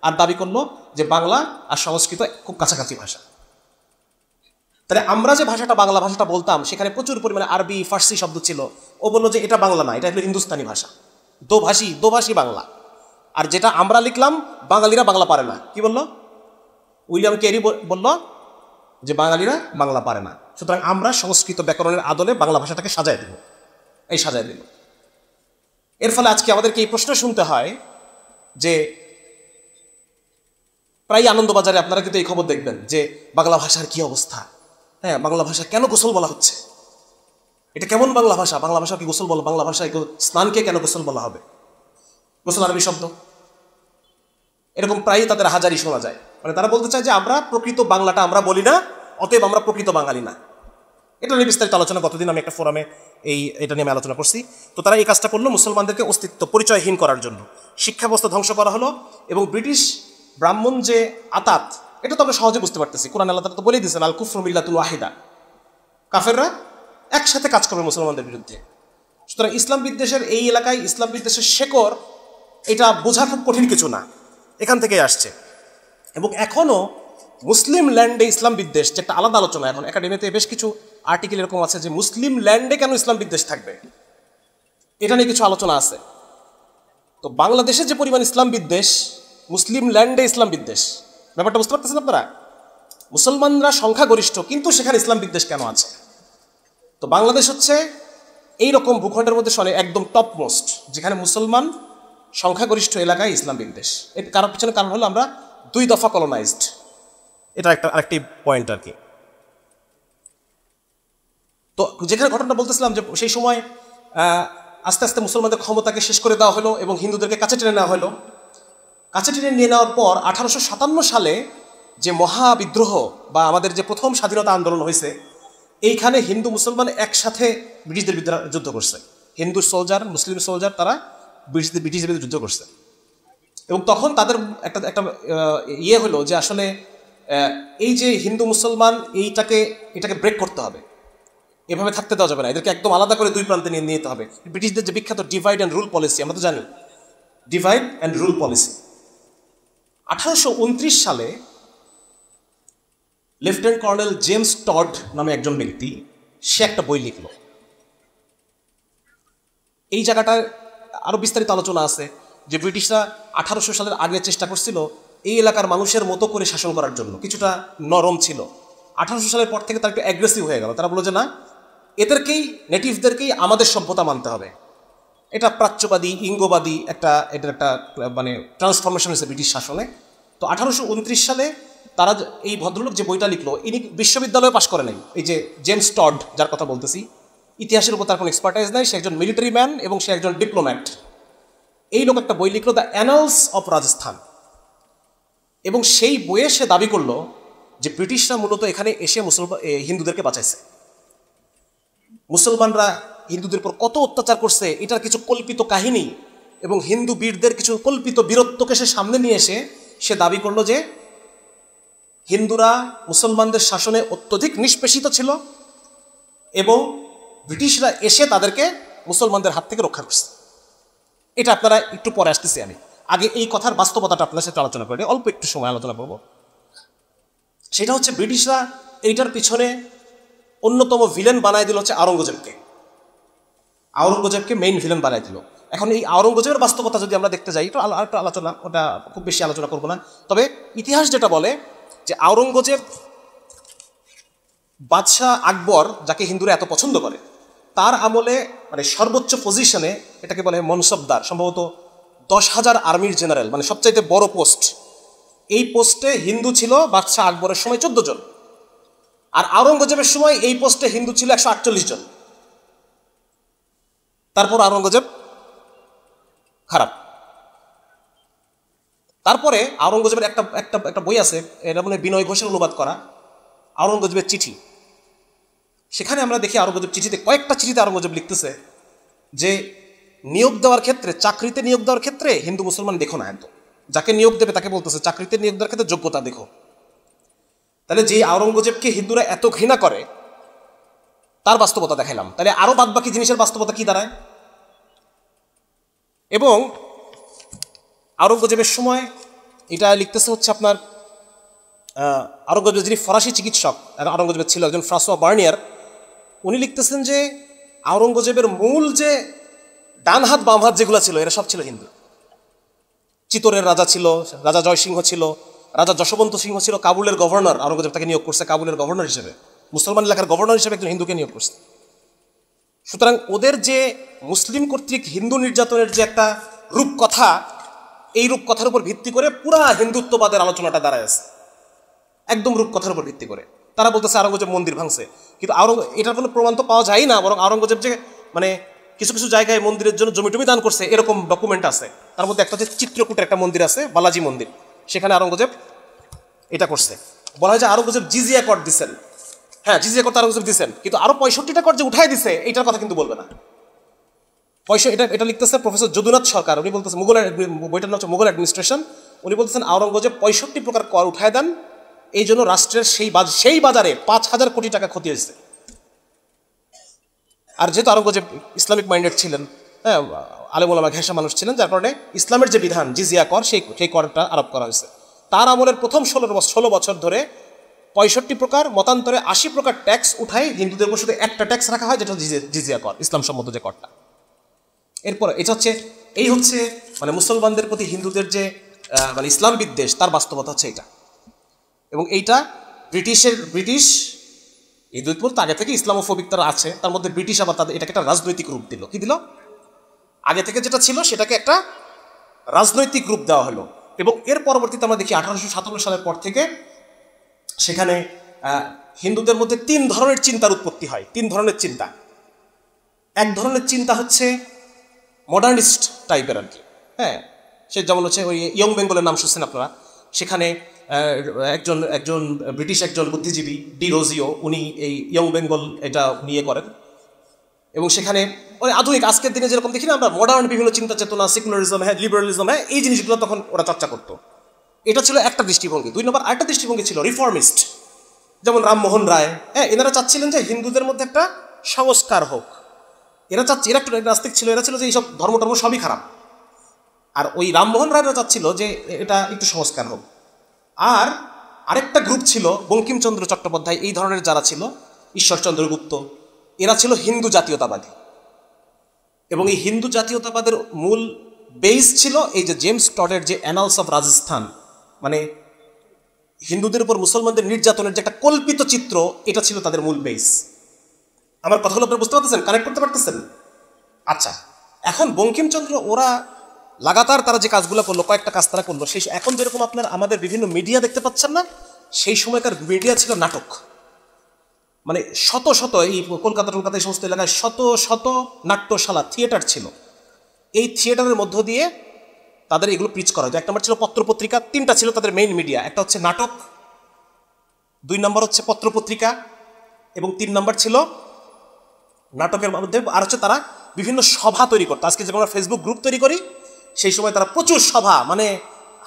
আর দাবি করলো যে বাংলা আর সংস্কৃত খুব কাছাকাছি ভাষা। তাহলে আমরা যে ভাষাটা বাংলা ভাষাটা বলতাম সেখানে প্রচুর পরিমাণে আরবি ফার্সি শব্দ ছিল। ও বললো যে এটা বাংলা না, এটা হলো হিন্দুস্তানি ভাষা, দোভাষী বাংলা। আর যেটা আমরা লিখলাম বাঙালিরা বাংলা পারে না। কি বললো? উইলিয়াম ক্যারি বলল যে বাঙালিরা বাংলা পারে না, সুতরাং আমরা সংস্কৃত ব্যাকরণের আদলে বাংলা ভাষাটাকে সাজায় দেব। এই সাজায় দিল। এর ফলে আজকে আমাদেরকে এই প্রশ্ন শুনতে হয় যে প্রায় আনন্দবাজারে আপনারা কিন্তু এই খবর দেখবেন যে বাংলা ভাষার কি অবস্থা। হ্যাঁ, বাংলা ভাষা কেন গোসল বলা হচ্ছে? এটা কেমন বাংলা ভাষা? বাংলা ভাষা কি গোসল বলা? বাংলা ভাষায় স্নানকে কেন গোসল বলা হবে? গোসল আরবি শব্দ। এরকম প্রায়ই তাদের হাজারি শোনা যায়। মানে তারা বলতে চায় যে আমরা প্রকৃত বাংলাটা আমরা বলি না, অতএব আমরা প্রকৃত বাঙালি না। এটা নিয়ে বিস্তারিত আলোচনা গতদিন আমি একটা ফোরামে এটা নিয়ে আমি আলোচনা করছি। তো তারা এই কাজটা করলো মুসলমানদেরকে অস্তিত্ব পরিচয়হীন করার জন্য। শিক্ষা ব্যবস্থা ধ্বংস করা হলো এবং ব্রিটিশ ব্রাহ্মণ যে আতাত, এটা তো আমরা সহজে বুঝতে পারতেছি। কোরআন আল্লাহ তাআলা তো বলেই দিয়েছেন, আল কুফরু মিল্লাতুল ওয়াহিদা, কাফেররা একসাথে কাজ করবে মুসলমানদের বিরুদ্ধে। সুতরাং ইসলাম বিদ্বেষের এই এলাকায় ইসলাম বিদ্বেষের শেকড় এটা বোঝা খুব কঠিন কিছু না, এখান থেকেই আসছে। এবং এখনও মুসলিম ল্যান্ডে ইসলাম বিদ্বেষ, যে একটা আলাদা আলোচনা, এখন একাডেমিতে বেশ কিছু আর্টিকেল এরকম আছে যে মুসলিম ল্যান্ডে কেন ইসলাম বিদ্বেষ থাকবে, এটা নিয়ে কিছু আলোচনা আছে। তো বাংলাদেশে যে পরিমাণ ইসলাম বিদ্বেষ, মুসলিম ল্যান্ডে ইসলাম বিদ্বেষ, ব্যাপারটা বুঝতে পারতেছেন আপনারা? মুসলমানরা সংখ্যাগরিষ্ঠ, কিন্তু সেখানে ইসলাম বিদ্বেষ কেন আছে? তো বাংলাদেশ হচ্ছে এইরকম ভূখণ্ডের মধ্যে একদম টপ মোস্ট, যেখানে মুসলমান সংখ্যাগরিষ্ঠ এলাকায় ইসলাম বিদ্বেষ। এর পিছনে কারণ হলো আমরা 2 দফা কলোনাইজড। এটা আরেকটি পয়েন্ট আর কি। তো যেখানে ঘটনাটা বলতেছিলাম যে সেই সময় আস্তে আস্তে মুসলমানদের ক্ষমতাকে শেষ করে দেওয়া হলো এবং হিন্দুদেরকে কাছে টেনে নেওয়া হলো। কাছে টেনে নিয়ে নেওয়ার পর 1857 সালে যে মহাবিদ্রোহ বা আমাদের যে প্রথম স্বাধীনতা আন্দোলন হয়েছে, এইখানে হিন্দু মুসলমান একসাথে ব্রিটিশদের বিরুদ্ধে যুদ্ধ করছে। হিন্দু সোলজার, মুসলিম সোলজার, তারা ব্রিটিশদের বিরুদ্ধে যুদ্ধ করছে। এবং তখন তাদের একটা ইয়ে হলো যে আসলে এই যে হিন্দু মুসলমান এটাকে ব্রেক করতে হবে, এভাবে থাকতে দেওয়া যাবে না, এদেরকে একদম আলাদা করে 2 প্রান্তে নিয়ে যেতে হবে। ব্রিটিশদের যে বিখ্যাত ডিভাইড অ্যান্ড রুল পলিসি, আমরা তো জানি ডিভাইড অ্যান্ড রুল পলিসি। 1829 সালে লেফটেন্যান্ট কর্নেল জেমস টড নামে একজন ব্যক্তি, সে একটা বই লিখল। এই জায়গাটায় আরও বিস্তারিত আলোচনা আছে যে ব্রিটিশরা 1800 সালের আগে চেষ্টা করছিল এই এলাকার মানুষের মতো করে শাসন করার জন্য, কিছুটা নরম ছিল। 1800 সালের পর থেকে তারা একটু অ্যাগ্রেসিভ হয়ে গেল। তারা বলল যে না, এদেরকেই, নেটিভদেরকেই আমাদের সভ্যতা মানতে হবে। এটা প্রাচ্যবাদী, ইঙ্গবাদী এটার একটা মানে ট্রান্সফরমেশন হয়েছে ব্রিটিশ শাসনে। তো 1829 সালে তারা এই ভদ্রলোক যে বইটা লিখলো, ইনি বিশ্ববিদ্যালয়ে পাশ করে নাই। এই যে জেমস টড যার কথা বলতেছি, ইতিহাসের উপর তার কোনো এক্সপার্টাইজ নাই, সে একজন মিলিটারি ম্যান এবং সে একজন ডিপ্লোম্যাট। এই লোক একটা বই লিখলো, দ্য অ্যানালস অফ রাজস্থান। এবং সেই বইয়ে সে দাবি করলো যে ব্রিটিশরা মূলত এখানে এসে হিন্দুদেরকে বাঁচাইছে। মুসলমানরা হিন্দুদের উপর কত অত্যাচার করছে এটার কিছু কল্পিত কাহিনী এবং হিন্দু বীরদের কিছু কল্পিত বীরত্বকে সে সামনে নিয়ে এসে সে দাবি করলো যে হিন্দুরা মুসলমানদের শাসনে অত্যধিক নিষ্পেষিত ছিল এবং ব্রিটিশরা এসে তাদেরকে মুসলমানদের হাত থেকে রক্ষা করছে। এটা আপনারা একটু পরে আসতেছি, আমি আগে এই কথার বাস্তবতাটা আপনার সাথে আলোচনা করি, অল্প একটু সময় আলোচনা করব। সেটা হচ্ছে ব্রিটিশরা এইটার পিছনে অন্যতম ভিলেন বানায় দিল হচ্ছে আওরঙ্গজেবকে মেইন ভিলেন বানায় দিল। এখন এই আওরঙ্গজেবের বাস্তবতা যদি আমরা দেখতে যাই, একটু আরেকটু আলোচনা, ওটা খুব বেশি আলোচনা করবো না। তবে ইতিহাস যেটা বলে যে আওরঙ্গজেব বাদশাহ আকবর, যাকে হিন্দুরা এত পছন্দ করে, তার আমলে মানে সর্বোচ্চ পজিশনে, এটাকে বলে মনসবদার, সম্ভবত 10,000 আর্মির জেনারেল, মানে সবচাইতে বড় পোস্ট। এই পোস্টে হিন্দু ছিল বাদশাহ আকবরের সময় 14 জন, আর আওরঙ্গজেবের সময় এই পোস্টে হিন্দু ছিল 148 জন। তারপর আওরঙ্গজেব খারাপ। তারপরে আওরঙ্গজেবের একটা বই আছে, এটা মানে বিনয় ঘোষের অনুবাদ করা, আওরঙ্গজেবের চিঠি। সেখানে আমরা দেখি আওরঙ্গজেব কয়েকটা চিঠিতে আওরঙ্গজেব লিখতেছে যে নিয়োগ দেওয়ার ক্ষেত্রে, চাকরিতে নিয়োগ দেওয়ার ক্ষেত্রে হিন্দু মুসলমান দেখো না, একদম যাকে নিয়োগ দেবে তাকে বলতেছে চাকরিতে নিয়োগ দেওয়ার ক্ষেত্রে যোগ্যতা দেখো। তাহলে যে আওরঙ্গজেবকে হিন্দুরা এত ঘৃণা করে তার বাস্তবতা দেখাইলাম। তাহলে আরো বাদবাকি জিনিসের বাস্তবতা কি দাঁড়ায়? এবং আওরঙ্গজেবের সময় এটা লিখতেছে হচ্ছে আপনার আওরঙ্গজেব যিনি ফরাসি চিকিৎসক আওরঙ্গজেবের ছিল একজন ফ্রাঁসোয়া বার্নিয়ার, উনি লিখতেছেন যে আওরঙ্গজেবের মূল যে ডান হাত বাম হাত যেগুলো ছিল এরা সব ছিল হিন্দু। চিতোরের রাজা ছিল, রাজা জয়সিংহ ছিল, রাজা যশবন্ত সিংহ ছিল কাবুলের গভর্নর, আওরঙ্গজেব তাকে নিয়োগ করছে কাবুলের গভর্নর হিসেবে, মুসলমান এলাকার গভর্নর হিসেবে একজন হিন্দুকে নিয়োগ করছে। সুতরাং ওদের যে মুসলিম কর্তৃক হিন্দু নির্যাতনের যে একটা রূপকথা, এই রূপকথার উপর ভিত্তি করে পুরা হিন্দুত্ববাদের আলোচনাটা দাঁড়ায় আছে, একদম রূপকথার উপর ভিত্তি করে। তারা বলতেছে আওরঙ্গজেব মন্দির ভাঙছে, কিন্তু এটার কোনো প্রমাণ তো পাওয়া যায় না, বরং আওরঙ্গজেব যে মানে কিছু কিছু জায়গায় মন্দিরের জন্য জমি টমি দান করছে এরকম ডকুমেন্ট আছে। তার মধ্যে একটা হচ্ছে চিত্রকূটের একটা মন্দির আছে, বালাজি মন্দির, সেখানে আওরঙ্গজেব এটা করছে। বলা হয় যে আওরঙ্গজেব জিজিয়া কর দিচ্ছেন, হ্যাঁ জিজিয়া কর আওরঙ্গজেব দিচ্ছেন, কিন্তু আরো 65টা কর যে উঠাই দিছে এইটার কথা কিন্তু বলবে না। এটা লিখতেছে প্রফেসর যদুনাথ সরকার, উনি বলতেছে বইটার নাম হচ্ছে মুঘল অ্যাডমিনিস্ট্রেশন। উনি বলতেছেন আওরঙ্গজেব 65 প্রকার কর উঠায় দেন, এই জন্য রাষ্ট্রের সেই বাজারে 5,000 কোটি টাকা ক্ষতি হয়েছে। আর যেহেতু আওরঙ্গজেব ইসলামিক মাইন্ডেড ছিলেন, হ্যাঁ আলেম ওলামা ঘেঁষা মানুষ ছিলেন, যার কারণে ইসলামের যে বিধান জিজিয়া কর সেই করটা আরোপ করা হয়েছে। তার আমলের প্রথম 16 বছর ধরে 65 প্রকার মতান্তরে 80 প্রকার ট্যাক্স উঠাই হিন্দুদের উপর শুধু একটা ট্যাক্স রাখা হয়, যেটা জিজিয়া কর, ইসলাম সম্মত যে করটা। এরপর এটা হচ্ছে মানে মুসলমানদের প্রতি হিন্দুদের যে মানে ইসলাম বিদ্বেষ, তার বাস্তবতা হচ্ছে এটা। এবং এইটা ব্রিটিশ এই দুই তো আগে থেকে ইসলামোফোবিক তারা আছে, তার মধ্যে ব্রিটিশ আবার তাদের এটাকে একটা রাজনৈতিক রূপ দিল। কি দিল? আগে থেকে যেটা ছিল সেটাকে একটা রাজনৈতিক রূপ দেওয়া হলো। এবং এর পরবর্তীতে আমরা দেখি 1857 সালের পর থেকে সেখানে হিন্দুদের মধ্যে 3 ধরনের চিন্তার উৎপত্তি হয়। 3 ধরনের চিন্তা। এক ধরনের চিন্তা হচ্ছে মডার্নিস্ট টাইপের আর কি, হ্যাঁ সে যেমন হচ্ছে ওই ইয়ং বেঙ্গলের নাম শুনছেন আপনারা, সেখানে একজন ব্রিটিশ একজন বুদ্ধিজীবী ডি রোজিও, উনি এই ইয়ং বেঙ্গল এটা নিয়ে করেন। এবং সেখানে ওই আধুনিক আজকের দিনে যেরকম দেখি না আমরা মডার্ন বিভিন্ন চিন্তা চেতনা, সেকুলারিজম, হ্যাঁ লিবারালিজম, হ্যাঁ এই জিনিসগুলো তখন ওরা চর্চা করতো। এটা ছিল একটা দৃষ্টিভঙ্গি। 2 নম্বর আরেকটা দৃষ্টিভঙ্গি ছিল রিফর্মিস্ট, যেমন রামমোহন রায়, হ্যাঁ এনারা চাচ্ছিলেন যে হিন্দুদের মধ্যে একটা সংস্কার হোক। এরা একটু নাস্তিক ছিল, এরা ছিল যে এইসব ধর্ম সবই খারাপ। আর ওই রামমোহন রায়রা চাচ্ছিল যে এটা একটু সংস্কার হোক। আর আরেকটা গ্রুপ ছিল বঙ্কিমচন্দ্র চট্টোপাধ্যায়, এই ধরনের যারা ছিল, ঈশ্বরচন্দ্র গুপ্ত, এরা ছিল হিন্দু জাতীয়তাবাদী। এবং এই হিন্দু জাতীয়তাবাদের মূল বেস ছিল এই যে জেমস টডের যে অ্যানালস অফ রাজস্থান, মানে হিন্দুদের উপর মুসলমানদের নির্যাতনের যে একটা কল্পিত চিত্র, এটা ছিল তাদের মূল বেস। আমার কথাগুলো আপনারা বুঝতে পারতেছেন, কানেক্ট করতে পারতেছেন? আচ্ছা, এখন বঙ্কিমচন্দ্র ওরা লাগাতার তারা যে কাজগুলো করলো, কয়েকটা কাজ তারা করলো, সেই এখন যেরকম আপনার আমাদের বিভিন্ন মিডিয়া দেখতে পাচ্ছেন না, সেই সময়কার মিডিয়া ছিল নাটক। মানে শত শত এই কলকাতা এই সমস্ত এলাকায় শত শত নাট্যশালা, থিয়েটার ছিল। এই থিয়েটারের মধ্য দিয়ে তাদের এগুলো প্রিচ করা হয়। 1 নম্বর ছিল পত্রপত্রিকা, 3টা ছিল তাদের মেইন মিডিয়া, একটা হচ্ছে নাটক, 2 নম্বর হচ্ছে পত্রপত্রিকা, এবং 3 নম্বর ছিল নাটকের মধ্যে আর হচ্ছে তারা বিভিন্ন সভা তৈরি করতো। আজকে যখন আমরা ফেসবুক গ্রুপ তৈরি করি, সেই সময় তারা প্রচুর সভা, মানে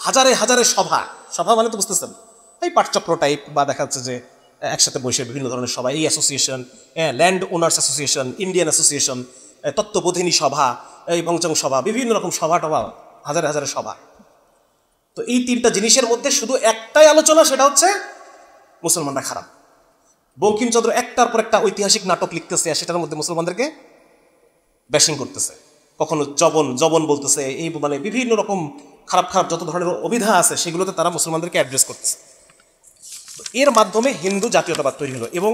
হাজারে হাজারে সভা মানে তো বুঝতেছেন এই পাঠচক্র টাইপ, বা দেখা যাচ্ছে যে একসাথে বসে বিভিন্ন ধরনের সভা, এই association, land owners association, Indian association, Tattwabodhini সভা, এই বংচং সভা, বিভিন্ন রকম সভা টভা, হাজারে হাজারে সভা। তো এই 3টা জিনিসের মধ্যে শুধু একটাই আলোচনা, সেটা হচ্ছে মুসলমানরা খারাপ। বঙ্কিমচন্দ্র একটার পর একটা ঐতিহাসিক নাটক লিখতেছে, আর সেটার মধ্যে মুসলমানদেরকে ব্যাশিং করতেছে, কখনো জবন বলতেছে, এই মানে বিভিন্ন রকম খারাপ যত ধরনের অভিধা আছে সেগুলোতে তারা মুসলমানদেরকে অ্যাড্রেস করতেছে। এর মাধ্যমে হিন্দু জাতীয়তাবাদ তৈরি হলো। এবং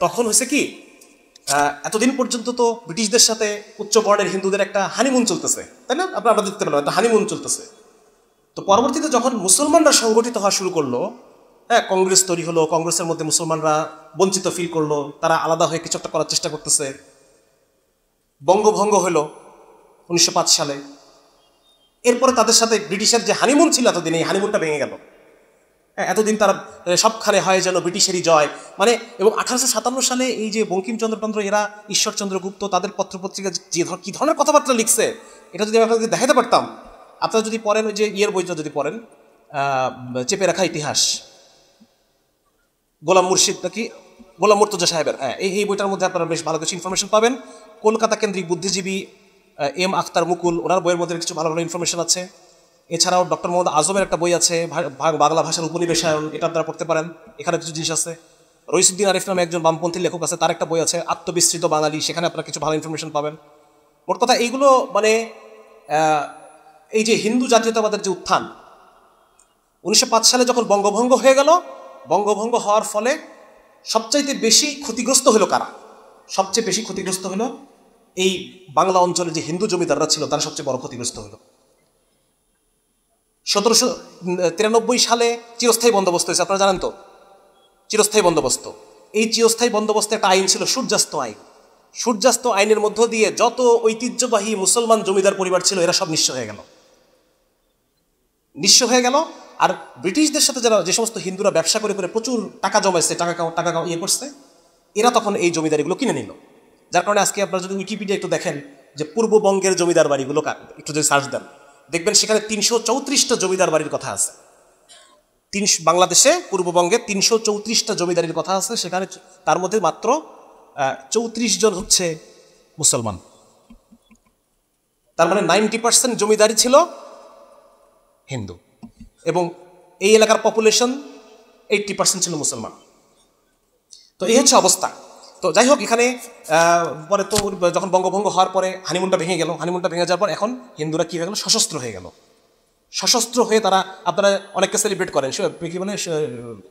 তখন হয়েছে কি, এতদিন পর্যন্ত তো ব্রিটিশদের সাথে উচ্চ বর্ণের হিন্দুদের একটা হানিমুন চলতেছে, তাই না? আমরা দেখতে পেলাম একটা হানিমুন চলতেছে। তো পরবর্তীতে যখন মুসলমানরা সংগঠিত হওয়া শুরু করলো, হ্যাঁ কংগ্রেস তৈরি হলো, কংগ্রেসের মধ্যে মুসলমানরা বঞ্চিত ফিল করলো, তারা আলাদা হয়ে কিছু একটা করার চেষ্টা করতেছে। বঙ্গভঙ্গ হলো 1905 সালে। এরপরে তাদের সাথে ব্রিটিশের যে হানিমুন ছিল এতদিন, এই হানিমুনটা ভেঙে গেল। এতদিন তারা সবখানে হয় যেন ব্রিটিশেরই জয়, মানে। এবং 1857 সালে এই যে বঙ্কিমচন্দ্র এরা, ঈশ্বরচন্দ্র গুপ্ত, তাদের পত্রপত্রিকা যে কী ধরনের কথাবার্তা লিখছে, এটা যদি আপনাদেরকে দেখাতে পারতাম। আপনারা যদি পড়েন ওই যে বইটা যদি পড়েন, চেপে রাখা ইতিহাস, গোলাম মুর্শিদ নাকি গোলাম মুর্তজা সাহেবের, হ্যাঁ এই বইটার মধ্যে আপনারা বেশ ভালো কিছু ইনফরমেশন পাবেন। কলকাতা কেন্দ্রিক বুদ্ধিজীবী এম আখতার মুকুল, ওনার বইয়ের মধ্যে কিছু ভালো ভালো ইনফরমেশন আছে। এছাড়াও ডক্টর মোহাম্মদ আজমের একটা বই আছে বাংলা ভাষার উপনিবেশায়ন, এটা আপনারা পড়তে পারেন, এখানে কিছু জিনিস আছে। রইসুদ্দিন আরিফ নামে একজন বামপন্থী লেখক আছে, তার একটা বই আছে আত্মবিস্মৃত বাঙালি, সেখানে আপনারা কিছু ভালো ইনফরমেশন পাবেন। মোট কথা এইগুলো মানে এই যে হিন্দু জাতীয়তাবাদের যে উত্থান 1905 সালে যখন বঙ্গভঙ্গ হয়ে গেল, বঙ্গভঙ্গ হওয়ার ফলে সবচাইতে বেশি ক্ষতিগ্রস্ত হলো কারা? সবচেয়ে বেশি ক্ষতিগ্রস্ত হলো এই বাংলা অঞ্চলে যে হিন্দু জমিদাররা ছিল, তারা সবচেয়ে বড় ক্ষতিগ্রস্ত হলো। 1793 সালে চিরস্থায়ী বন্দোবস্ত হয়েছে, আপনারা জানেন তো, চিরস্থায়ী বন্দোবস্ত। এই চিরস্থায়ী বন্দোবস্তে একটা আইন ছিল সূর্যাস্ত আইন। সূর্যাস্ত আইনের মধ্য দিয়ে যত ঐতিহ্যবাহী মুসলমান জমিদার পরিবার ছিল এরা সব নিঃস্ব হয়ে গেল, নিঃস্ব হয়ে গেল। আর ব্রিটিশদের সাথে যারা যে সমস্ত হিন্দুরা ব্যবসা করে করে প্রচুর টাকা জমাইছে, টাকা ইয়ে করছে, এরা তখন এই জমিদারিগুলো কিনে নিল। যার কারণে আজকে আপনারা যদি উইকিপিডিয়া একটু দেখেন যে পূর্ববঙ্গের জমিদার বাড়িগুলো একটু যদি সার্চ দেন, দেখবেন সেখানে 334টা জমিদার বাড়ির কথা আছে। বাংলাদেশে পূর্ববঙ্গে 334টা জমিদারির কথা আছে, সেখানে তার মধ্যে মাত্র 34 জন হচ্ছে মুসলমান। তার মানে 90% জমিদারি ছিল হিন্দু, এবং এই এলাকার পপুলেশন 80% ছিল মুসলমান। তো এই হচ্ছে অবস্থা। তো যাই হোক, এখানে পরে তো যখন বঙ্গভঙ্গ হওয়ার পরে হানিমুনটা ভেঙে গেল। হানিমুনটা ভেঙে যাওয়ার পর এখন হিন্দুরা কী হয়ে গেল? সশস্ত্র হয়ে গেল। সশস্ত্র হয়ে তারা, আপনারা অনেককে সেলিব্রেট করেন, কি মানে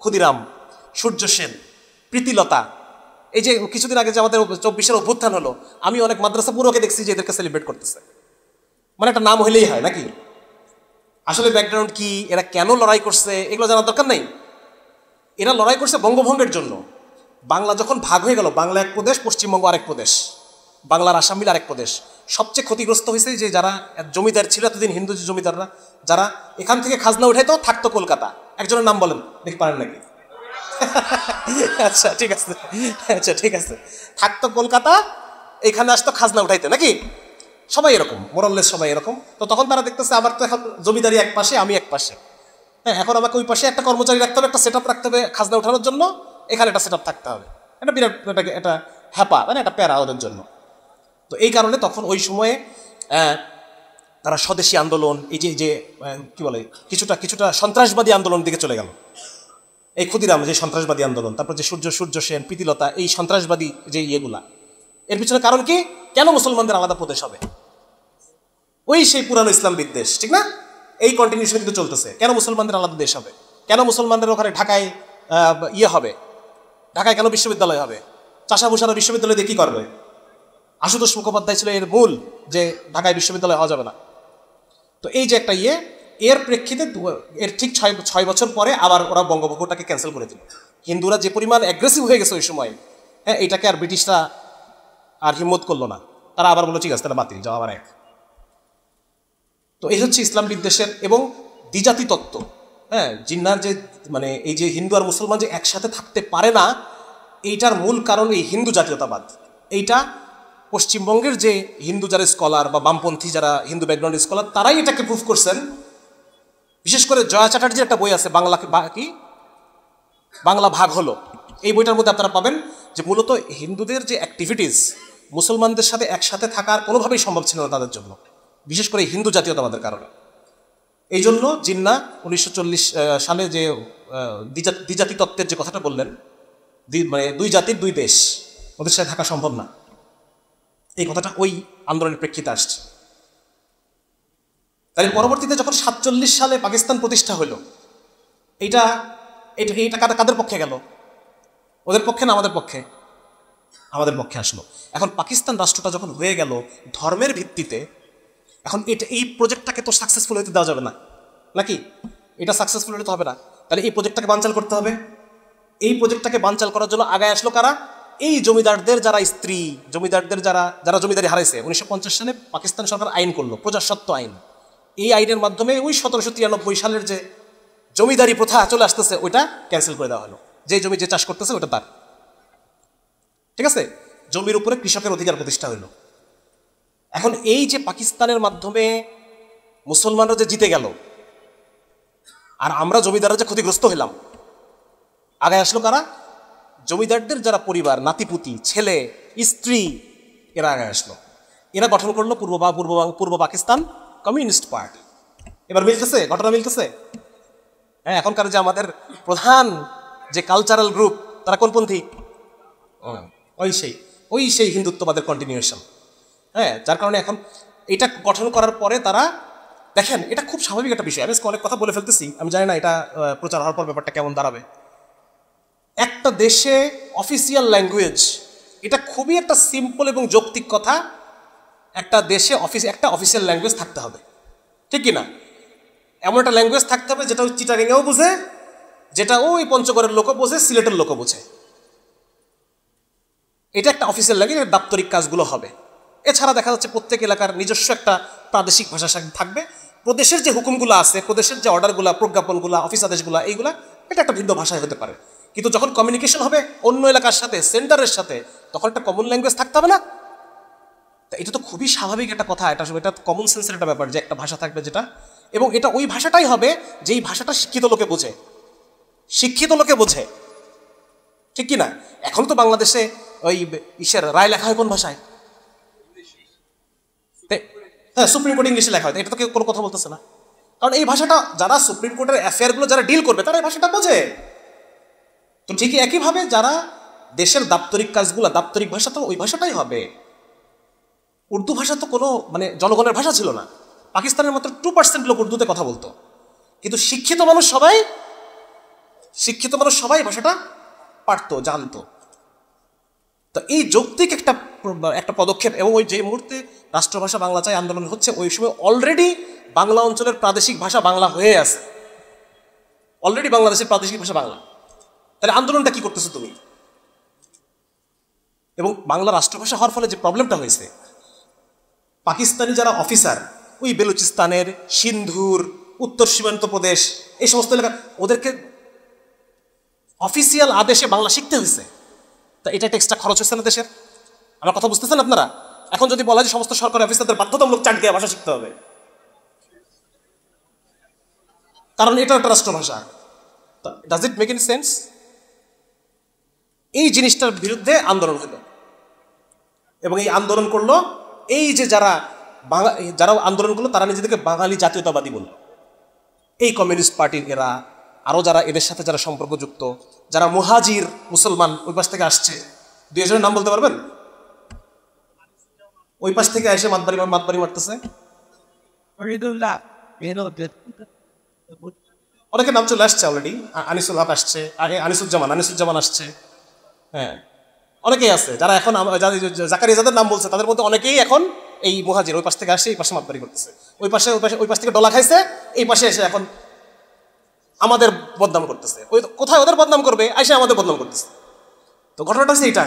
ক্ষুদিরাম, সূর্য সেন, প্রীতিলতা। এই যে কিছুদিন আগে যে আমাদের 24-এর অভ্যুত্থান হলো, আমি অনেক মাদ্রাসা পুরোকে দেখছি যে এদেরকে সেলিব্রেট করতেছে, মানে একটা নাম হইলেই হয় নাকি? আসলে ব্যাকগ্রাউন্ড কি, এরা কেন লড়াই করছে এগুলো জানার দরকার নেই। এরা লড়াই করছে বঙ্গভঙ্গের জন্য। বাংলা যখন ভাগ হয়ে গেল, বাংলা এক প্রদেশ, পশ্চিমবঙ্গ আরেক প্রদেশ, বাংলার আসাম মিলে আরেক প্রদেশ, সবচেয়ে ক্ষতিগ্রস্ত হয়েছে যে যারা জমিদার ছিল এতদিন, হিন্দু যে জমিদাররা, যারা এখান থেকে খাজনা উঠাইতো, থাকতো কলকাতা। একজনের নাম বলেন, দেখতে পারেন নাকি? আচ্ছা ঠিক আছে, আচ্ছা ঠিক আছে, থাকতো কলকাতা, এখানে আসতো খাজনা উঠাইতে নাকি? সবাই এরকম, মোরাললেস সবাই এরকম। তো তখন তারা দেখতেছে আমার তো এখন জমিদারি এক পাশে, আমি এক পাশে, হ্যাঁ, এখন আমাকে ওই পাশে একটা কর্মচারী রাখতে হবে, একটা সেট আপ রাখতে হবে খাজনা উঠানোর জন্য, এখানে একটা সেট আপ থাকতে হবে। এটা বিরাট একটা হ্যাপা, মানে একটা প্যারা ওদের জন্য। তো এই কারণে তখন ওই সময়ে তারা স্বদেশী আন্দোলন, এই যে কি বলে, কিছুটা সন্ত্রাসবাদী আন্দোলনের দিকে চলে গেল। এই ক্ষুদিরাম যে সন্ত্রাসবাদী আন্দোলন, তারপর যে সূর্য সেন, প্রীতিলতা, এই সন্ত্রাসবাদী যে ইয়েগুলা, এর পিছনে কারণ কি? কেন মুসলমানদের আলাদা প্রদেশ হবে? ওই সেই পুরানো ইসলাম বিদ্বেষ, ঠিক না? এই কন্টিনিউশন কিন্তু চলতেছে। কেন মুসলমানদের আলাদা দেশ হবে? কেন মুসলমানদের ওখানে ঢাকায় ইয়ে হবে? ঢাকায় কেন বিশ্ববিদ্যালয় হবে? চাষাভূষারা বিশ্ববিদ্যালয় দিয়ে কী করবে? আশুতোষ মুখোপাধ্যায় ছিল এর মূল, যে ঢাকায় বিশ্ববিদ্যালয় হওয়া যাবে না। তো এই যে একটা এর প্রেক্ষিতে এর ঠিক 6 বছর পরে আবার ওরা বঙ্গভঙ্গটাকে ক্যান্সেল করে দিল। হিন্দুরা যে পরিমাণ অ্যাগ্রেসিভ হয়ে গেছে ওই সময়, হ্যাঁ, এটাকে আর ব্রিটিশরা আর হিম্মত করলো না। তারা আবার বললো ঠিক আছে, তারা বাতিল, যাও আবার এক। তো এই হচ্ছে ইসলাম বিদ্বেষের এবং দ্বিজাতি তত্ত্ব। হ্যাঁ, জিন্নার যে মানে এই যে হিন্দু আর মুসলমান যে একসাথে থাকতে পারে না, এইটার মূল কারণ এই হিন্দু জাতীয়তাবাদ। এইটা পশ্চিমবঙ্গের যে হিন্দু যারা স্কলার বা বামপন্থী যারা হিন্দু ব্যাকগ্রাউন্ড স্কলার, তারাই এটাকে প্রুভ করছেন। বিশেষ করে জয়া চ্যাটার্জির একটা বই আছে, বাংলা ভাগ হলো। এই বইটার মধ্যে আপনারা পাবেন যে মূলত হিন্দুদের যে অ্যাক্টিভিটিস মুসলমানদের সাথে একসাথে থাকার কোনোভাবেই সম্ভব ছিল না তাদের জন্য, বিশেষ করে হিন্দু জাতীয়তাবাদের কারণে। এই জন্য জিন্না 1940 সালে যে দ্বিজাতি তত্ত্বের যে কথাটা বললেন, মানে দুই জাতির দুই দেশ, ওদের সাথে থাকা সম্ভব না, এই কথাটা ওই আন্দোলনের প্রেক্ষিতে আসছে। তাই পরবর্তীতে যখন 47 সালে পাকিস্তান প্রতিষ্ঠা হলো, এইটা কাদের পক্ষে গেল? ওদের পক্ষে না আমাদের পক্ষে? আমাদের পক্ষে আসলো। এখন পাকিস্তান রাষ্ট্রটা যখন হয়ে গেল ধর্মের ভিত্তিতে, এখন এই প্রজেক্টটাকে তো সাকসেসফুল হতে দেওয়া যাবে না নাকি? এটা সাকসেসফুল হতে হবে না, তাহলে এই প্রজেক্টটাকে বানচাল করতে হবে। এই প্রজেক্টটাকে বানচাল করার জন্য আগায় আসলো কারা? এই জমিদারদের যারা স্ত্রী, জমিদারদের যারা জমিদারি হারাইছে। 1950 সালে পাকিস্তান সরকার আইন করলো, প্রজাস্বত্ব আইন। এই আইনের মাধ্যমে ওই 1793 সালের যে জমিদারি প্রথা চলে আসতেছে, ওইটা ক্যান্সেল করে দেওয়া হলো। যে জমি যে চাষ করতেছে ওটা তার, ঠিক আছে? জমির উপরে কৃষকের অধিকার প্রতিষ্ঠা হইল। এখন এই যে পাকিস্তানের মাধ্যমে মুসলমানরা যে জিতে গেল, আর আমরা জমিদাররা যে ক্ষতিগ্রস্ত হইলাম, আগে আসলো কারা? জমিদারদের যারা পরিবার, নাতিপুতি, ছেলে, স্ত্রী, এরা আগে আসলো। এরা গঠন করলো পূর্ব পাকিস্তান কমিউনিস্ট পার্টি। এবার মিলতেছে, ঘটনা মিলতেছে। হ্যাঁ, এখনকার যে আমাদের প্রধান যে কালচারাল গ্রুপ, তারা কোনপন্থী? ওই সেই হিন্দুত্ববাদের কন্টিনিউশন। হ্যাঁ, যার কারণে এখন এটা গঠন করার পরে তারা দেখেন, এটা খুব স্বাভাবিক একটা বিষয়। আমি অনেক কথা বলে ফেলতেছি, আমি জানি না এটা প্রচার হওয়ার পর ব্যাপারটা কেমন দাঁড়াবে। একটা দেশে অফিসিয়াল ল্যাঙ্গুয়েজ, এটা খুবই একটা সিম্পল এবং যৌক্তিক কথা। একটা দেশে একটা অফিসিয়াল ল্যাঙ্গুয়েজ থাকতে হবে, ঠিক কি না? এমন একটা ল্যাঙ্গুয়েজ থাকতে হবে যেটা ওই চিটাগাংয়েও বোঝে, যেটা ওই পঞ্চগড়ের লোকও বোঝে, সিলেটের লোকও বোঝে। এটা একটা অফিসিয়াল ল্যাঙ্গুয়েজ, দাপ্তরিক কাজগুলো হবে। এছাড়া দেখা যাচ্ছে প্রত্যেক এলাকার নিজস্ব একটা প্রাদেশিক ভাষা থাকবে। প্রদেশের যে হুকুমগুলো আছে, প্রদেশের যে অর্ডারগুলো, প্রজ্ঞাপনগুলো, অফিস আদেশগুলো, এইগুলা এটা একটা ভিন্ন ভাষায় হতে পারে। কিন্তু যখন কমিউনিকেশন হবে অন্য এলাকার সাথে, সেন্টারের সাথে, তখন একটা কমন ল্যাঙ্গুয়েজ থাকতে হবে না? এটা তো খুবই স্বাভাবিক একটা কথা। এটা কমন সেন্সের একটা ব্যাপার যে একটা ভাষা থাকবে যেটা, এবং এটা ওই ভাষাটাই হবে যেই ভাষাটা শিক্ষিত লোকে বোঝে, ঠিক কি না? এখন তো বাংলাদেশে ওই রায় লেখা হয় কোন ভাষায়? হ্যাঁ, সুপ্রিম কোর্ট ইংলিশে লেখা হয়। এটা তো কেউ কোনো কথা বলতেছে না, কারণ এই ভাষাটা যারা সুপ্রিম কোর্টের অ্যাফেয়ারগুলো যারা ডিল করবে তারা এই ভাষাটা বোঝে। তো ঠিকই একইভাবে যারা দেশের দাপ্তরিক কাজগুলো, দাপ্তরিক ভাষা তো ওই ভাষাটাই হবে। উর্দু ভাষা তো কোনো জনগণের ভাষা ছিল না। পাকিস্তানের মাত্র 2% লোক উর্দুতে কথা বলতো, কিন্তু শিক্ষিত মানুষ সবাই ভাষাটা পারতো, জানতো। তো এই যৌক্তিক একটা পদক্ষেপ, এবং ওই যে মুহূর্তে রাষ্ট্রভাষা বাংলা চাই আন্দোলন হচ্ছে, ওই সময় অলরেডি বাংলা অঞ্চলের প্রাদেশিক ভাষা বাংলা হয়ে আছে, অলরেডি বাংলাদেশের প্রাদেশিক ভাষা বাংলা। তাহলে আন্দোলনটা কি করতেছো তুমি? এবং বাংলা রাষ্ট্রভাষা হওয়ার ফলে যে প্রবলেমটা হয়েছে, পাকিস্তানি যারা অফিসার ওই বেলুচিস্তানের, সিন্ধুর, উত্তর সীমান্ত প্রদেশ, এই সমস্ত এলাকা, ওদেরকে অফিসিয়াল আদেশে বাংলা শিখতে হয়েছে। তা এটা একটা এক্সট্রা খরচ হচ্ছে না দেশের? আমার কথা বুঝতেছেন আপনারা? এখন যদি বলা হয় যে সমস্ত সরকারি অফিসারদের বাধ্যতামূলক চাট দিয়ে ভাষা শিখতে হবে, কারণ এটা একটা রাষ্ট্রভাষা, does it make any sense? এই জিনিসটার বিরুদ্ধে আন্দোলন হলো, এবং এই আন্দোলন করলো এই যে যারা আন্দোলন করলো তারা নিজেদেরকে বাঙালি জাতীয়তাবাদী বলল। এই কমিউনিস্ট পার্টির এরা, আরও যারা এদের সাথে যারা সম্পর্কযুক্ত, যারা মুহাজির মুসলমান ওই পাশ থেকে আসছে, 2 একজনের নাম বলতে পারবেন? ওই পাশ থেকে এসে মাতবাড়ি মারতেছে, অনেকে নাম চলে আসছে অলরেডি। আনিসুল হক আসছে, আগে আনিসুজ্জামান আসছে। হ্যাঁ, অনেকেই আছে যারা এখন জাকারিয়া যাদের নাম বলছে তাদের মধ্যে অনেকেই এখন এই মুহাজির, ওই পাশ থেকে আসে এই পাশে মাতবাড়ি করতেছে, ওই পাশ থেকে ডলা খাইছে, এই পাশে এসে এখন আমাদের বদনাম করতেছে। কোথায় ওদের বদনাম করবে, আইসে আমাদের বদনাম করতেছে। তো ঘটনাটা হচ্ছে এইটা।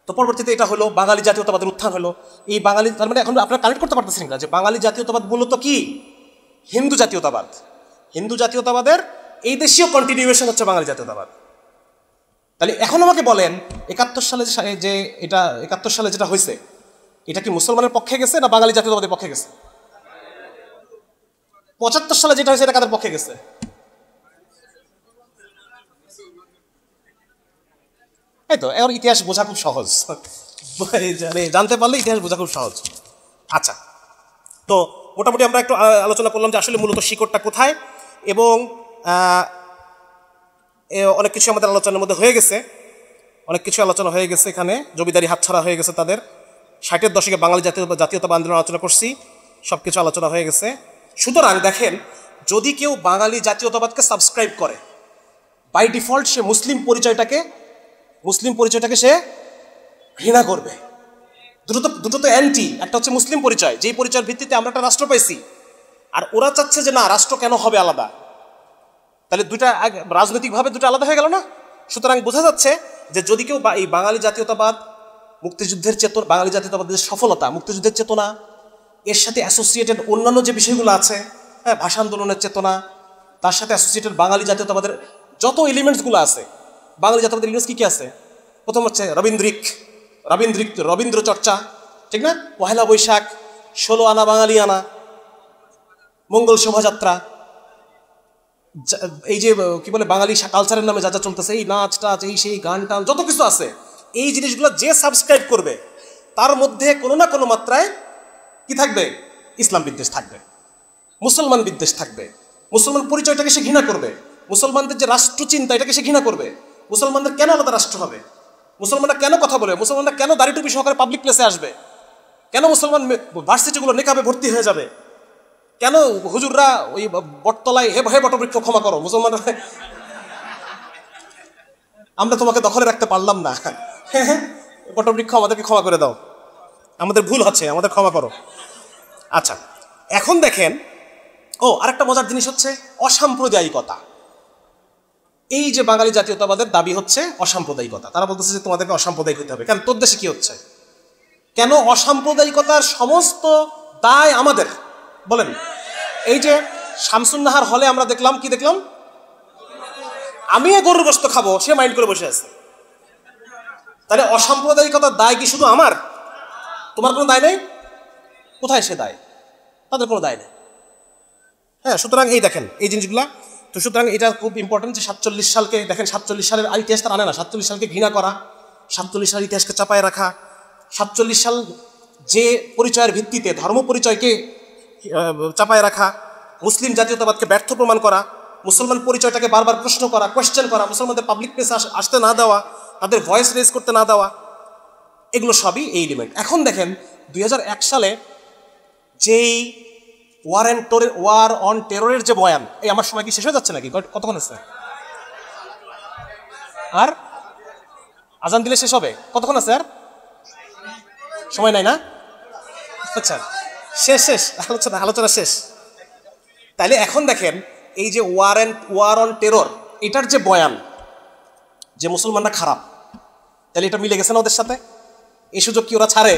তো পরবর্তীতে এটা হলো, বাঙালি জাতীয়তাবাদের উত্থান হলো। এই বাঙালি, তার মানে এখন আপনারা কানেক্ট করতে পারতেছেন না যে বাঙালি জাতীয়তাবাদ মূলত কি? হিন্দু জাতীয়তাবাদ। হিন্দু জাতীয়তাবাদের এই দেশীয় কন্টিনিউয়েশন হচ্ছে বাঙালি জাতীয়তাবাদ। তাহলে এখন আমাকে বলেন, 71 সালে যেটা হয়েছে, এটা কি মুসলমানের পক্ষে গেছে না বাঙালি জাতীয়তাবাদের পক্ষে গেছে? 75 সালে যেটা হয়েছে এটা কাদের পক্ষে গেছে? এই তো, এখন ইতিহাস বোঝা খুব সহজ, জানতে পারলে ইতিহাস বোঝা খুব সহজ। আচ্ছা, তো মোটামুটি আমরা একটু আলোচনা করলাম যে আসলে মূলত শিকড়টা কোথায়, এবং অনেক কিছু আমাদের আলোচনার মধ্যে হয়ে গেছে, আলোচনা হয়ে গেছে। এখানে জমিদারি হাতছাড়া হয়ে গেছে তাদের। 60-এর দশকে বাঙালি জাতীয়তাবাদ আন্দোলন আলোচনা করছি, সব কিছু আলোচনা হয়ে গেছে। সুতরাং দেখেন, যদি কেউ বাঙালি জাতীয়তাবাদকে সাবস্ক্রাইব করে, বাই ডিফল্ট সে মুসলিম পরিচয়টাকে সে ঘৃণা করবে। দুটো তো অ্যান্টি। একটা হচ্ছে মুসলিম পরিচয়, যেই পরিচয়ের ভিত্তিতে আমরা একটা রাষ্ট্র পাইছি, আর ওরা চাচ্ছে যে না, রাষ্ট্র কেন হবে আলাদা? তাহলে দুটা রাজনৈতিকভাবে দুটো আলাদা হয়ে গেল না? সুতরাং বোঝা যাচ্ছে যে যদি কেউ এই বাঙালি জাতীয়তাবাদ, মুক্তিযুদ্ধের চেতনা, বাঙালি জাতীয়তাবাদের সফলতা, মুক্তিযুদ্ধের চেতনা, এর সাথে অ্যাসোসিয়েটেড অন্যান্য যে বিষয়গুলো আছে, হ্যাঁ, ভাষা আন্দোলনের চেতনা, তার সাথে অ্যাসোসিয়েটেড বাঙালি জাতীয়তাবাদের যত এলিমেন্টসগুলো আছে, বাঙালি জাতীয়তাবাদের এলিমেন্টস কী কী আছে? প্রথম হচ্ছে রবীন্দ্র চর্চা, ঠিক না? পহেলা বৈশাখ, 16 আনা বাঙালি আনা, মঙ্গল শোভাযাত্রা, এই যে কি বলে বাঙালি কালচারের নামে যা যা চলতেছে, এই নাচ টাচ, এই সেই গান টান যত কিছু আছে, এই জিনিসগুলো যে সাবস্ক্রাইব করবে তার মধ্যে কোনো না কোনো মাত্রায় কি থাকবে? ইসলাম বিদ্বেষ থাকবে, মুসলমান বিদ্বেষ থাকবে, মুসলমান পরিচয়টাকে সে ঘৃণা করবে, মুসলমানদের যে রাষ্ট্র চিন্তা এটাকে সে ঘৃণা করবে। মুসলমানদের কেন আলাদা রাষ্ট্র হবে? মুসলমানরা কেন কথা বলে? মুসলমানরা কেন দাড়ি টুপি সহকারে পাবলিক প্লেসে আসবে? কেন মুসলমান ভার্সিটিগুলো নেকাবে ভর্তি হয়ে যাবে? কেন হুজুররা ওই বটতলায় হে হে বটবৃক্ষ ক্ষমা করো, মুসলমানরা আমরা তোমাকে দখলে রাখতে পারলাম না, বটবৃক্ষ আমাদেরকে ক্ষমা করে দাও, আমাদের ভুল হচ্ছে, আমাদের ক্ষমা করো। আচ্ছা, এখন দেখেন, আরেকটা মজার জিনিস হচ্ছে অসাম্প্রদায়িকতা। এই যে বাঙালি জাতীয়তাবাদের দাবি হচ্ছে অসাম্প্রদায়িকতা, তারা বলতেছে যে তোমাদেরকে অসাম্প্রদায়িক হতে হবে। কেন? তোর দেশে কি হচ্ছে? কেন অসাম্প্রদায়িকতার সমস্ত দায় আমাদের? বলেন। এই যে শামসুন্নাহার হলে আমরা দেখলাম, কি দেখলাম? আমিও গরুর গোশত খাবো, সে মাইন্ড করে বসে আছে। তাহলে অসাম্প্রদায়িকতার দায় কি শুধু আমার? তোমার কোনো দায় নেই? কোথায় সে দায়? তাদের কোনো দায় নেই। হ্যাঁ, সুতরাং এই দেখেন এই জিনিসগুলা। তো সুতরাং এটা খুব ইম্পর্টেন্ট যে 47 সালকে দেখেন, 47 সালের ইতিহাস তারা আনে না। 47 সালকে ঘৃণা করা, 47 সালের ইতিহাসকে চাপায় রাখা, 47 সাল যে পরিচয়ের ভিত্তিতে ধর্ম পরিচয়কে চাপায় রাখা, মুসলিম জাতীয়তাবাদকে ব্যর্থ প্রমাণ করা, মুসলমান পরিচয়টাকে বারবার প্রশ্ন করা, কোয়েশ্চেন করা, মুসলমানদের পাবলিক প্লেসে আসতে না দেওয়া, তাদের ভয়েস রেজ করতে না দেওয়া, এগুলো সবই এই এলিমেন্ট। এখন দেখেন 2001 সালে যেই ওয়ার অন টেররের যে বয়ান, এই আমার সময় কি শেষ হয়ে যাচ্ছে নাকি? কতক্ষণ আছে? আর আজান দিলে শেষ হবে? কতক্ষণ আছে? আর সময় নাই না? আচ্ছা, শেষ আলোচনা শেষ। তাইলে এখন দেখেন এই যে ওয়ার অন টেরর, এটার যে বয়ান যে মুসলমানরা খারাপ, তাহলে এটা মিলে গেছে না ওদের সাথে? এই সুযোগ কি ওরা ছাড়ে?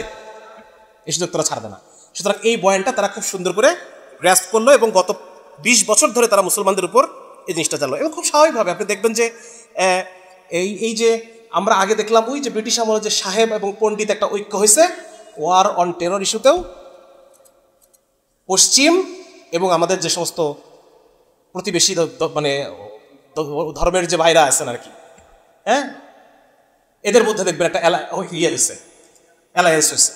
এই সুযোগ তোরা ছাড়বে না। সুতরাং এই বয়ানটা তারা খুব সুন্দর করে গ্রাস্প করলো এবং গত 20 বছর ধরে তারা মুসলমানদের উপর এই জিনিসটা জানলো। এবং খুব স্বাভাবিকভাবে আপনি দেখবেন যে এই যে আমরা আগে দেখলাম ওই যে ব্রিটিশ আমলে যে সাহেব এবং পণ্ডিত একটা ঐক্য হয়েছে, ওয়ার অন টেরর ইস্যুতেও পশ্চিম এবং আমাদের যে সমস্ত প্রতিবেশী মানে ধর্মের যে ভাইরা আছেন আর কি, হ্যাঁ, এদের মধ্যে দেখবেন একটা অ্যালায়েন্স হয়েছে,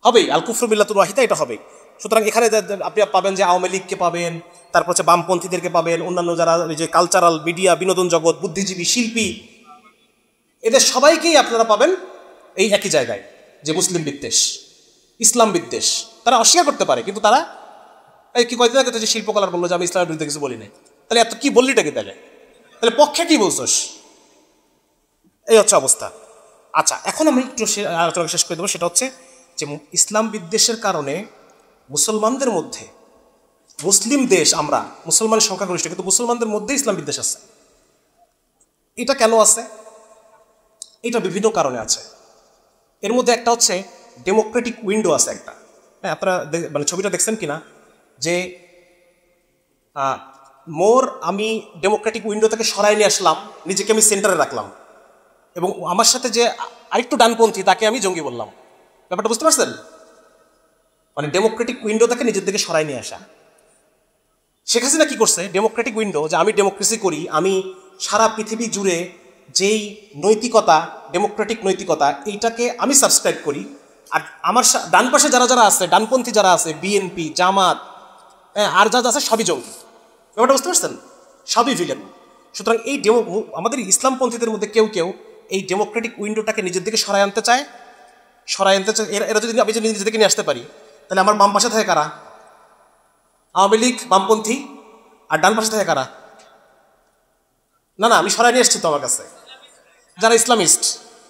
হবেই। আল কুফরু বিল্লাতুল ওয়াহিদা, এটা হবে। সুতরাং এখানে আপনি পাবেন যে আওয়ামী লীগকে পাবেন, তারপর হচ্ছে বামপন্থীদেরকে পাবেন, অন্যান্য যারা ওই যে কালচারাল মিডিয়া, বিনোদন জগৎ, বুদ্ধিজীবী, শিল্পী, এদের সবাইকেই আপনারা পাবেন এই একই জায়গায়, যে মুসলিম বিদ্বেষ, ইসলাম বিদ্বেষ। তারা অস্বীকার করতে পারে, কিন্তু তারা কি কয়েকদিন আগে যে শিল্পকলার বললো যে আমি ইসলামের বিরুদ্ধে কিছু বলি নাই, তাহলে এত কি বললিটাকে? তাহলে পক্ষে কি বলছোস? এই হচ্ছে অবস্থা। আচ্ছা, এখন আমি একটু আলোচনা শেষ করে দেবো। সেটা হচ্ছে যে ইসলাম বিদ্বেষের কারণে মুসলমানদের মধ্যে, মুসলিম দেশ আমরা, মুসলমানের সংখ্যাগরিষ্ঠ, কিন্তু মুসলমানদের মধ্যে ইসলাম বিদ্বেষ আছে। এটা কেন আছে? এটা বিভিন্ন কারণে আছে। এর মধ্যে একটা হচ্ছে ডেমোক্রেটিক উইন্ডো আছে একটা। হ্যাঁ, আপনারা মানে ছবিটা দেখছেন কিনা, যে আমি ডেমোক্রেটিক উইন্ডো থেকে সরাই নিয়ে আসলাম, নিজেকে আমি সেন্টারে রাখলাম, এবং আমার সাথে যে আরেকটু ডানপন্থী তাকে আমি জঙ্গি বললাম। ব্যাপারটা বুঝতে পারছেন? মানে ডেমোক্রেটিক উইন্ডো তাকে নিজের দিকে সরাই নিয়ে আসা। শেখ হাসিনা কি করছে? ডেমোক্রেটিক উইন্ডো, যে আমি ডেমোক্রেসি করি, আমি সারা পৃথিবী জুড়ে যেই নৈতিকতা, ডেমোক্রেটিক নৈতিকতা, এইটাকে আমি সাবস্ক্রাইব করি, আর আমার ডান পাশে যারা যারা আছে, ডানপন্থী যারা আছে, বিএনপি, জামাত, আর যা আছে সবই জঙ্গি। ব্যাপারটা বুঝতে পারছেন? সবই ভিলেন। সুতরাং এই আমাদের ইসলামপন্থীদের মধ্যে কেউ কেউ এই ডেমোক্রেটিক উইন্ডোটাকে নিজের দিকে সরাই আনতে চায়। এরা যদি আমি যদি নিজেদেরকে নিয়ে আসতে পারি, তাহলে আমার বাম পাশে থাকে কারা? আওয়ামী লীগ, বামপন্থী। আর ডান পাশে থাকে কারা? না, আমি সরাই নিয়ে এসছি তো আমার কাছে যারা ইসলামিস্ট,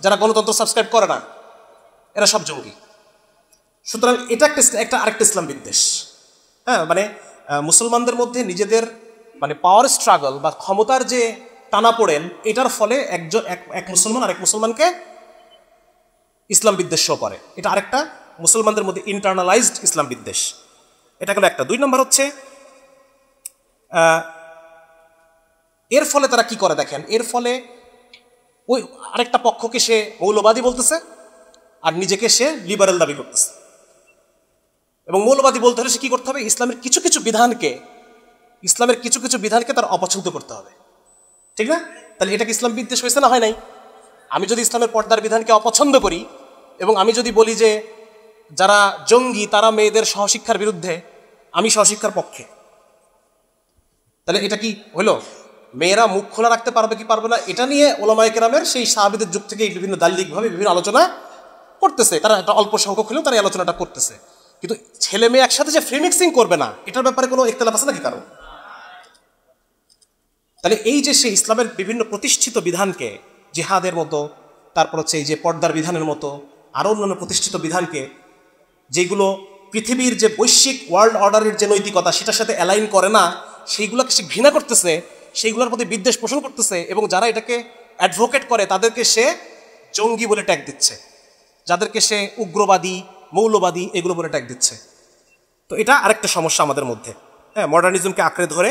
যারা গণতন্ত্র সাবস্ক্রাইব করে না, এরা সব জঙ্গি। সুতরাং এটা একটা আরেকটা ইসলাম বিদ্বেষ। হ্যাঁ, মানে মুসলমানদের মধ্যে নিজেদের মানে পাওয়ার স্ট্রাগল বা ক্ষমতার যে টানাপোড়েন, এটার ফলে এক মুসলমান আরেক মুসলমানকে ইসলাম বিদ্বেষ করে। এটা আরেকটা মুসলমানদের মধ্যে ইন্টারনালাইজড ইসলাম বিদ্বেষ। এটা গেল একটা। 2 নম্বর হচ্ছে এর ফলে তারা কি করে দেখেন, এর ফলে ওই আরেকটা পক্ষকে সে মৌলবাদী বলতেছে আর নিজেকে সে লিবারেল দাবি করতেছে। এবং মৌলবাদী বলতে হলে সে কি করতে হবে? ইসলামের কিছু কিছু বিধানকে তার অপছন্দ করতে হবে, ঠিক না? তাহলে এটা কি ইসলাম বিদ্বেষ হয়েছে না হয় নাই? আমি যদি ইসলামের পর্দার বিধানকে অপছন্দ করি, এবং আমি যদি বলি যে যারা জঙ্গি তারা মেয়েদের সহশিক্ষার বিরুদ্ধে, আমি সহশিক্ষার পক্ষে, তাহলে এটা কি হলো? মেয়েরা মুখ খোলা রাখতে পারবে কি পারবে না এটা নিয়ে ওলামায়ে কেরামের সেই সাহাবীদের যুগ থেকে বিভিন্ন দালিলিকভাবে বিভিন্ন আলোচনা করতেছে। তারা একটা অল্প সংখ্যক হলেও তারা এই আলোচনাটা করতেছে। কিন্তু ছেলে মেয়ে একসাথে যে ফ্রি মিক্সিং করবে না, এটার ব্যাপারে কোনো ইখতিলাফ আছে নাকি কারণ? তাহলে এই যে সে ইসলামের বিভিন্ন প্রতিষ্ঠিত বিধানকে, জিহাদের মতো, তারপর হচ্ছে এই যে পর্দার বিধানের মতো আরও অন্যান্য প্রতিষ্ঠিত বিধানকে, যেগুলো পৃথিবীর যে বৈশ্বিক ওয়ার্ল্ড অর্ডারের যে নৈতিকতা সেটার সাথে অ্যালাইন করে না, সেইগুলোকে সে ঘৃণা করতেছে, সেইগুলোর প্রতি বিদ্বেষ পোষণ করতেছে, এবং যারা এটাকে অ্যাডভোকেট করে তাদেরকে সে জঙ্গি বলে ট্যাগ দিচ্ছে, যাদেরকে সে উগ্রবাদী, মৌলবাদী এগুলো বলে ট্যাগ দিচ্ছে। তো এটা আরেকটা সমস্যা আমাদের মধ্যে। হ্যাঁ, মডার্নিজমকে আঁকড়ে ধরে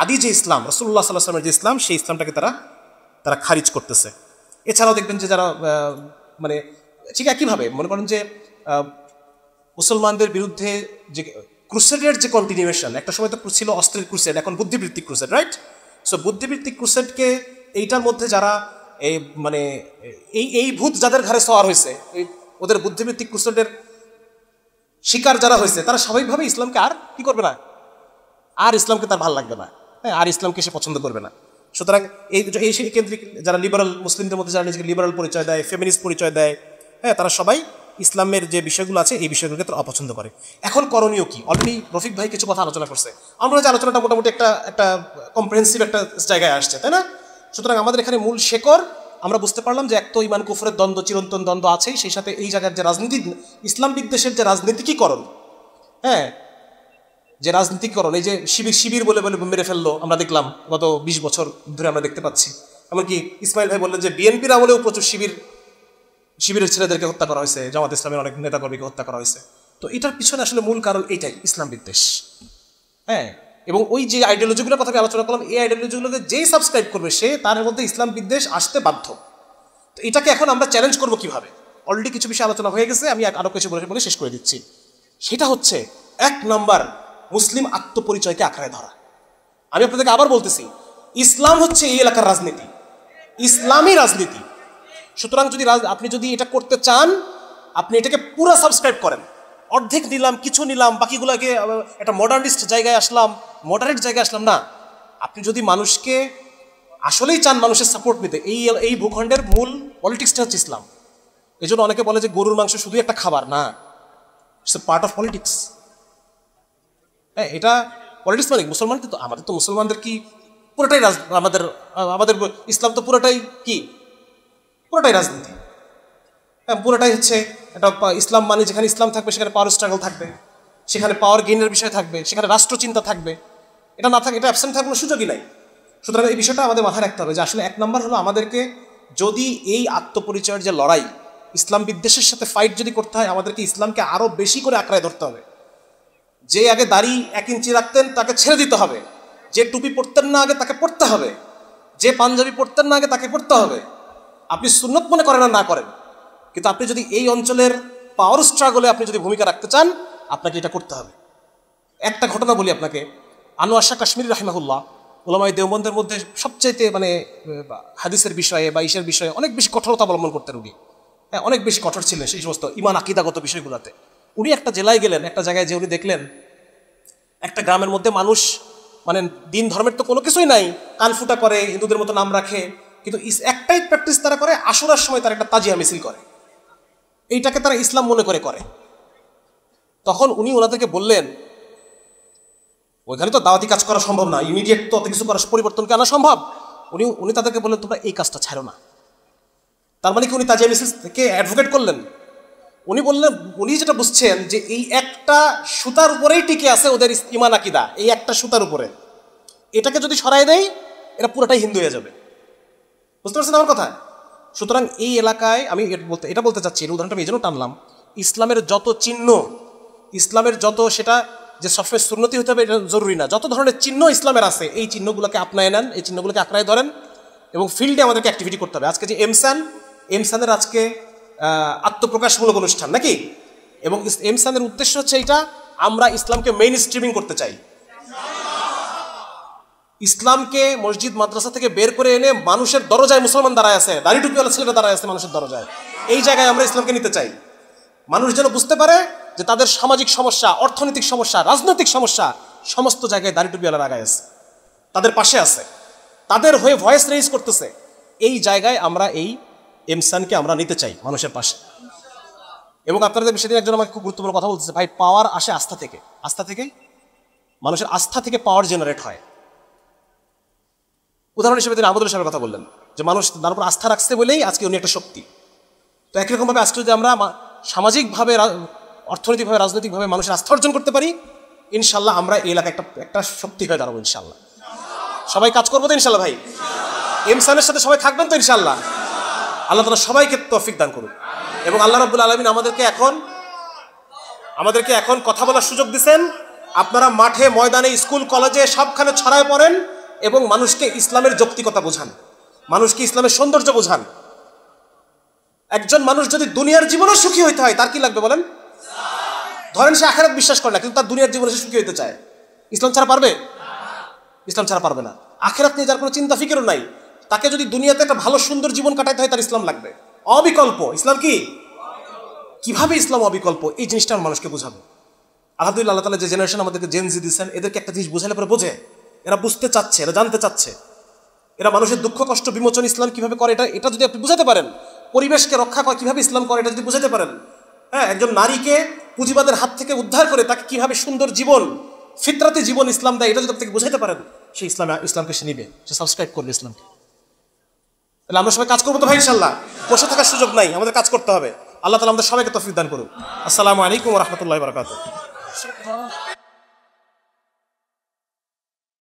আদি যে ইসলাম, রাসূলুল্লাহ সাল্লাল্লাহু আলাইহি ওয়াসাল্লামের যে ইসলাম, সেই ইসলামটাকে তারা খারিজ করতেছে। এছাড়াও দেখবেন যে যারা মানে ঠিক একইভাবে মনে করেন যে মুসলমানদের বিরুদ্ধে যে ক্রুসেডের যে কন্টিনিউয়েশন, একটা সময় তো ছিল অস্ত্রের ক্রুসেড, এখন বুদ্ধিবৃত্তিক ক্রুসেড, রাইট? সো বুদ্ধিবৃত্তিক ক্রুসেডকে এইটার মধ্যে যারা মানে এই ভূত যাদের ঘাড়ে সওয়ার হয়েছে, ওদের বুদ্ধিবৃত্তিক ক্রুসেডের শিকার যারা হয়েছে, তারা স্বাভাবিকভাবে ইসলামকে আর কি করবে না, আর ইসলামকে তার ভালো লাগবে না, হ্যাঁ, আর ইসলামকে সে পছন্দ করবে না। সুতরাং এই সেই কেন্দ্রিক যারা লিবারাল, মুসলিমদের মধ্যে যারা নিজেকে লিবারাল পরিচয় দেয়, ফেমিনিস্ট পরিচয় দেয়, হ্যাঁ, তারা সবাই ইসলামের যে বিষয়গুলো আছে এই বিষয়গুলোকে তারা অপছন্দ করে। এখন করণীয় কি? অলরেডি রফিক ভাই কিছু কথা আলোচনা করছে, আমরা যে আলোচনাটা মোটামুটি একটা কম্প্রিহেন্সিভ একটা জায়গায় আসছে, তাই না? সুতরাং আমাদের এখানে মূল শেকড় আমরা বুঝতে পারলাম যে এক তো ইমান কুফরের দ্বন্দ্ব, চিরন্তন দ্বন্দ্ব আছেই, সেই সাথে এই জায়গার যে রাজনীতি, ইসলাম বিদ্বেষের যে রাজনীতিকীকরণ, হ্যাঁ, যে রাজনীতিকরণ, এই যে শিবির বলে মেরে ফেললো, আমরা দেখলাম গত 20 বছর ধরে আমরা দেখতে পাচ্ছি। এমনকি ইসমাইল ভাই বললেন যে বিএনপির আমলেও প্রচুর শিবিরের ছেলেদেরকে হত্যা করা হয়েছে, জামাত ইসলামের অনেক নেতাকর্মীকে হত্যা করা হয়েছে। তো এটার পিছনে আসলে মূল কারণ এইটাই, ইসলাম বিদ্বেষ। হ্যাঁ, এবং ওই যে আইডিওলজিগুলোর কথা আমি আলোচনা করলাম, এই আইডিওলজিগুলোকে যেই সাবস্ক্রাইব করবে সে তার মধ্যে ইসলাম বিদ্বেষ আসতে বাধ্য। তো এটাকে এখন আমরা চ্যালেঞ্জ করবো কিভাবে? অলরেডি কিছু বিষয় আলোচনা হয়ে গেছে, আমি আরও কিছু বলে শেষ করে দিচ্ছি। সেটা হচ্ছে 1 নম্বর, মুসলিম আত্মপরিচয়কে আঁকড়ায় ধরা। আমি আপনাদেরকে আবার বলতেছি, ইসলাম হচ্ছে এই এলাকার রাজনীতি, ইসলামী রাজনীতি। সুতরাং আপনি যদি এটা করতে চান, আপনি এটাকে পুরো সাবস্ক্রাইব করেন। অর্ধেক নিলাম, কিছু নিলাম, বাকিগুলোকে একটা মডার্নিস্ট জায়গায় আসলাম, মডারেট জায়গায় আসলাম না। আপনি যদি মানুষকে আসলেই চান মানুষের সাপোর্ট নিতে, এই ভূখণ্ডের মূল পলিটিক্সটা হচ্ছে ইসলাম। এই জন্য অনেকে বলে যে গরুর মাংস শুধু একটা খাবার না, it's a part of politics. হ্যাঁ, এটা পলিটিক্স মানে মুসলমান, কিন্তু আমাদের তো মুসলমানদের কি পুরোটাই আমাদের ইসলাম তো পুরোটাই কি, পুরোটাই রাজনীতি। হ্যাঁ, পুরোটাই হচ্ছে এটা ইসলাম মানে যেখানে ইসলাম থাকবে সেখানে পাওয়ার স্ট্রাগল থাকবে, সেখানে পাওয়ার গেইনের বিষয় থাকবে, সেখানে রাষ্ট্রচিন্তা থাকবে। এটা না থাকে, এটা অ্যাবসেন্ট থাকার কোনো সুযোগই নাই। সুতরাং এই বিষয়টা আমাদের মাথায় রাখতে হবে যে আসলে 1 নম্বর হলো আমাদেরকে যদি এই আত্মপরিচয়ের যে লড়াই, ইসলাম বিদ্বেষের সাথে ফাইট যদি করতে হয়, আমাদেরকে ইসলামকে আরও বেশি করে আঁকড়ায় ধরতে হবে। যে আগে দাড়ি 1 ইঞ্চি রাখতেন তাকে ছেড়ে দিতে হবে, যে টুপি পরতেন না আগে তাকে পরতে হবে, যে পাঞ্জাবি পরতেন না আগে তাকে পরতে হবে। আপনি সুন্নত মনে করেন আর না করেন, কিন্তু আপনি যদি এই অঞ্চলের পাওয়ার স্ট্রাগলে আপনি যদি ভূমিকা রাখতে চান, আপনাকে এটা করতে হবে। একটা ঘটনা বলি আপনাকে, আনোয়ার শাহ কাশ্মীরি রাহিমাহুল্লাহ, উলামায়ে দেওবন্দের মধ্যে সবচাইতে মানে হাদিসের বিষয়ে বা ইসের বিষয়ে অনেক বেশি কঠোরতা অবলম্বন করতেন উনি। হ্যাঁ, অনেক বেশি কঠোর ছিলেন সেই সমস্ত ইমান আকিদাগত বিষয়গুলোতে। উনি একটা জেলায় গেলেন, একটা জায়গায় যে উনি দেখলেন একটা গ্রামের মধ্যে মানুষ মানে দিন ধর্মের তো কোনো কিছুই নাই, কানফুটা করে, হিন্দুদের মতো নাম রাখে, কিন্তু একটাই প্র্যাকটিস তারা করে, আশুরার সময় তারা একটা তাজিয়া মিছিল করে, এইটাকে তারা ইসলাম মনে করে। তখন উনি ওনাদেরকে বললেন, ওইখানে তো দাওয়াতি কাজ করা সম্ভব না, ইমিডিয়েট তো অত কিছু করা, পরিবর্তনকে আনা সম্ভব। উনি তাদেরকে বললেন, তোমরা এই কাজটা ছাড়ো না। তার মানে কি উনি তাজিয়া মিছিল থেকে অ্যাডভোকেট করলেন? উনি বললেন, উনি যেটা বুঝছেন যে এই একটা সুতার উপরেই টিকে আছে ওদের ইমান আকিদা, এই একটা সুতার উপরে, এটাকে যদি সরাই দেয় এটা পুরোটাই হিন্দু হয়ে যাবে। বুঝতে পারছেন আমার কথা? সুতরাং এই এলাকায় আমি এটা বলতে চাচ্ছি, এই উদাহরণটা আমি এই জন্য টানলাম, ইসলামের যত চিহ্ন, ইসলামের যত, সেটা যে সবসময় সুন্নতি হতে হবে এটা জরুরি না, যত ধরনের চিহ্ন ইসলামের আছে এই চিহ্নগুলোকে আপনায় নেন, এই চিহ্নগুলোকে আঁকড়ায় ধরেন এবং ফিল্ডে আমাদেরকে অ্যাক্টিভিটি করতে হবে। আজকে যে এমসানের আজকে আত্মপ্রকাশমূলক অনুষ্ঠান নাকি, এবং এমসানের উদ্দেশ্য হচ্ছে এইটা, আমরা ইসলামকে মেইন স্ট্রিমিং করতে চাই, ইসলামকে মসজিদ মাদ্রাসা থেকে বের করে এনে মানুষের দরজায় মুসলমান দাঁড়ায় আছে, দাড়ি টুপিওয়ালা ছেলেরা দাঁড়ায় আছে মানুষের দরজায়। এই জায়গায় আমরা ইসলামকে নিতে চাই। মানুষ যেন বুঝতে পারে যে তাদের সামাজিক সমস্যা, অর্থনৈতিক সমস্যা, রাজনৈতিক সমস্যা সমস্ত জায়গায় দাড়ি টুপিওয়ালার আগায় আছে, তাদের পাশে আছে, তাদের হয়ে ভয়েস রেইজ করতেছে। এই জায়গায় আমরা এই এমসানকে আমরা নিতে চাই মানুষের পাশে। এবং আপনাদের সেদিন একজন আমাকে খুব গুরুত্বপূর্ণ কথা বলতেছে, ভাই পাওয়ার আসে আস্থা থেকে। আস্থা থেকে, মানুষের আস্থা থেকে পাওয়ার জেনারেট হয়। উদাহরণ হিসেবে তিনি আহমদুল্লাহ সাহেবের কথা বললেন যে মানুষ তার উপর আস্থা রাখছে বলেই আজকে উনি একটা শক্তি। তো একই রকমভাবে আজকে যদি আমরা সামাজিকভাবে, অর্থনৈতিকভাবে, রাজনৈতিকভাবে মানুষের আস্থা অর্জন করতে পারি, ইনশাল্লাহ আমরা এই এলাকায় একটা শক্তি হয়ে দাঁড়াবো ইনশাল্লাহ। সবাই কাজ করবো তো ইনশাল্লাহ ভাই? এমসানের সাথে সবাই থাকবেন তো ইনশাল্লাহ? আল্লাহ তাআলা সবাইকে তৌফিক দান করুন। এবং আল্লাহ রাব্বুল আলামিন আমাদেরকে এখন কথা বলার সুযোগ দিচ্ছেন। আপনারা মাঠে, ময়দানে, স্কুল, কলেজে সবখানে ছড়ায় পড়েন এবং মানুষকে ইসলামের যৌক্তিকতা বোঝান, মানুষকে ইসলামের সৌন্দর্য বোঝান। একজন মানুষ যদি দুনিয়ার জীবনে সুখী হইতে হয়, তার কি লাগবে বলেন? ধরেন সে আখিরাত বিশ্বাস করে না, কিন্তু তার দুনিয়ার জীবনে সে সুখী হইতে চায়, ইসলাম ছাড়া পারবে? ইসলাম ছাড়া পারবে না। আখিরাত নিয়ে যার কোনো চিন্তা ফিকিরও নাই, তাকে যদি দুনিয়াতে একটা ভালো সুন্দর জীবন কাটাইতে হয়, তার ইসলাম লাগবে অবিকল্প। ইসলাম কি? কিভাবে ইসলাম অবিকল্প, এই জিনিসটা মানুষকে বোঝাবে। আলহামদুলিল্লাহ, আল্লাহ তাআলা যে জেনারেশন আমাদেরকে জেনজি দিচ্ছেন, এদেরকে একটা জিনিস বোঝালে পরে বোঝে, এরা বুঝতে চাচ্ছে, এরা জানতে চাচ্ছে, এরা মানুষের দুঃখ কষ্ট বিমোচন ইসলাম কিভাবে করে, এটা যদি আপনি বুঝাতে পারেন, পরিবেশকে রক্ষা করে কিভাবে ইসলাম করে, এটা যদি বুঝাতে পারেন, হ্যাঁ, একজন নারীকে পুঁজিবাদের হাত থেকে উদ্ধার করে তাকে কিভাবে সুন্দর জীবন, ফিতরাতি জীবন ইসলাম দেয়, এটা যদি আপনি বুঝাতে পারেন, সে ইসলামকে সে নিবে, সে সাবস্ক্রাইব করবে ইসলামকে। তাহলে আমরা সবাই কাজ করবো তো ভাই ইনশাল্লাহ? বসে থাকার সুযোগ নাই, আমাদের কাজ করতে হবে। আল্লাহ তাআলা আমাদের সবাইকে তৌফিক দান করুন। আসসালামু আলাইকুম ওয়া রাহমাতুল্লাহি ওয়া বারাকাতুহু।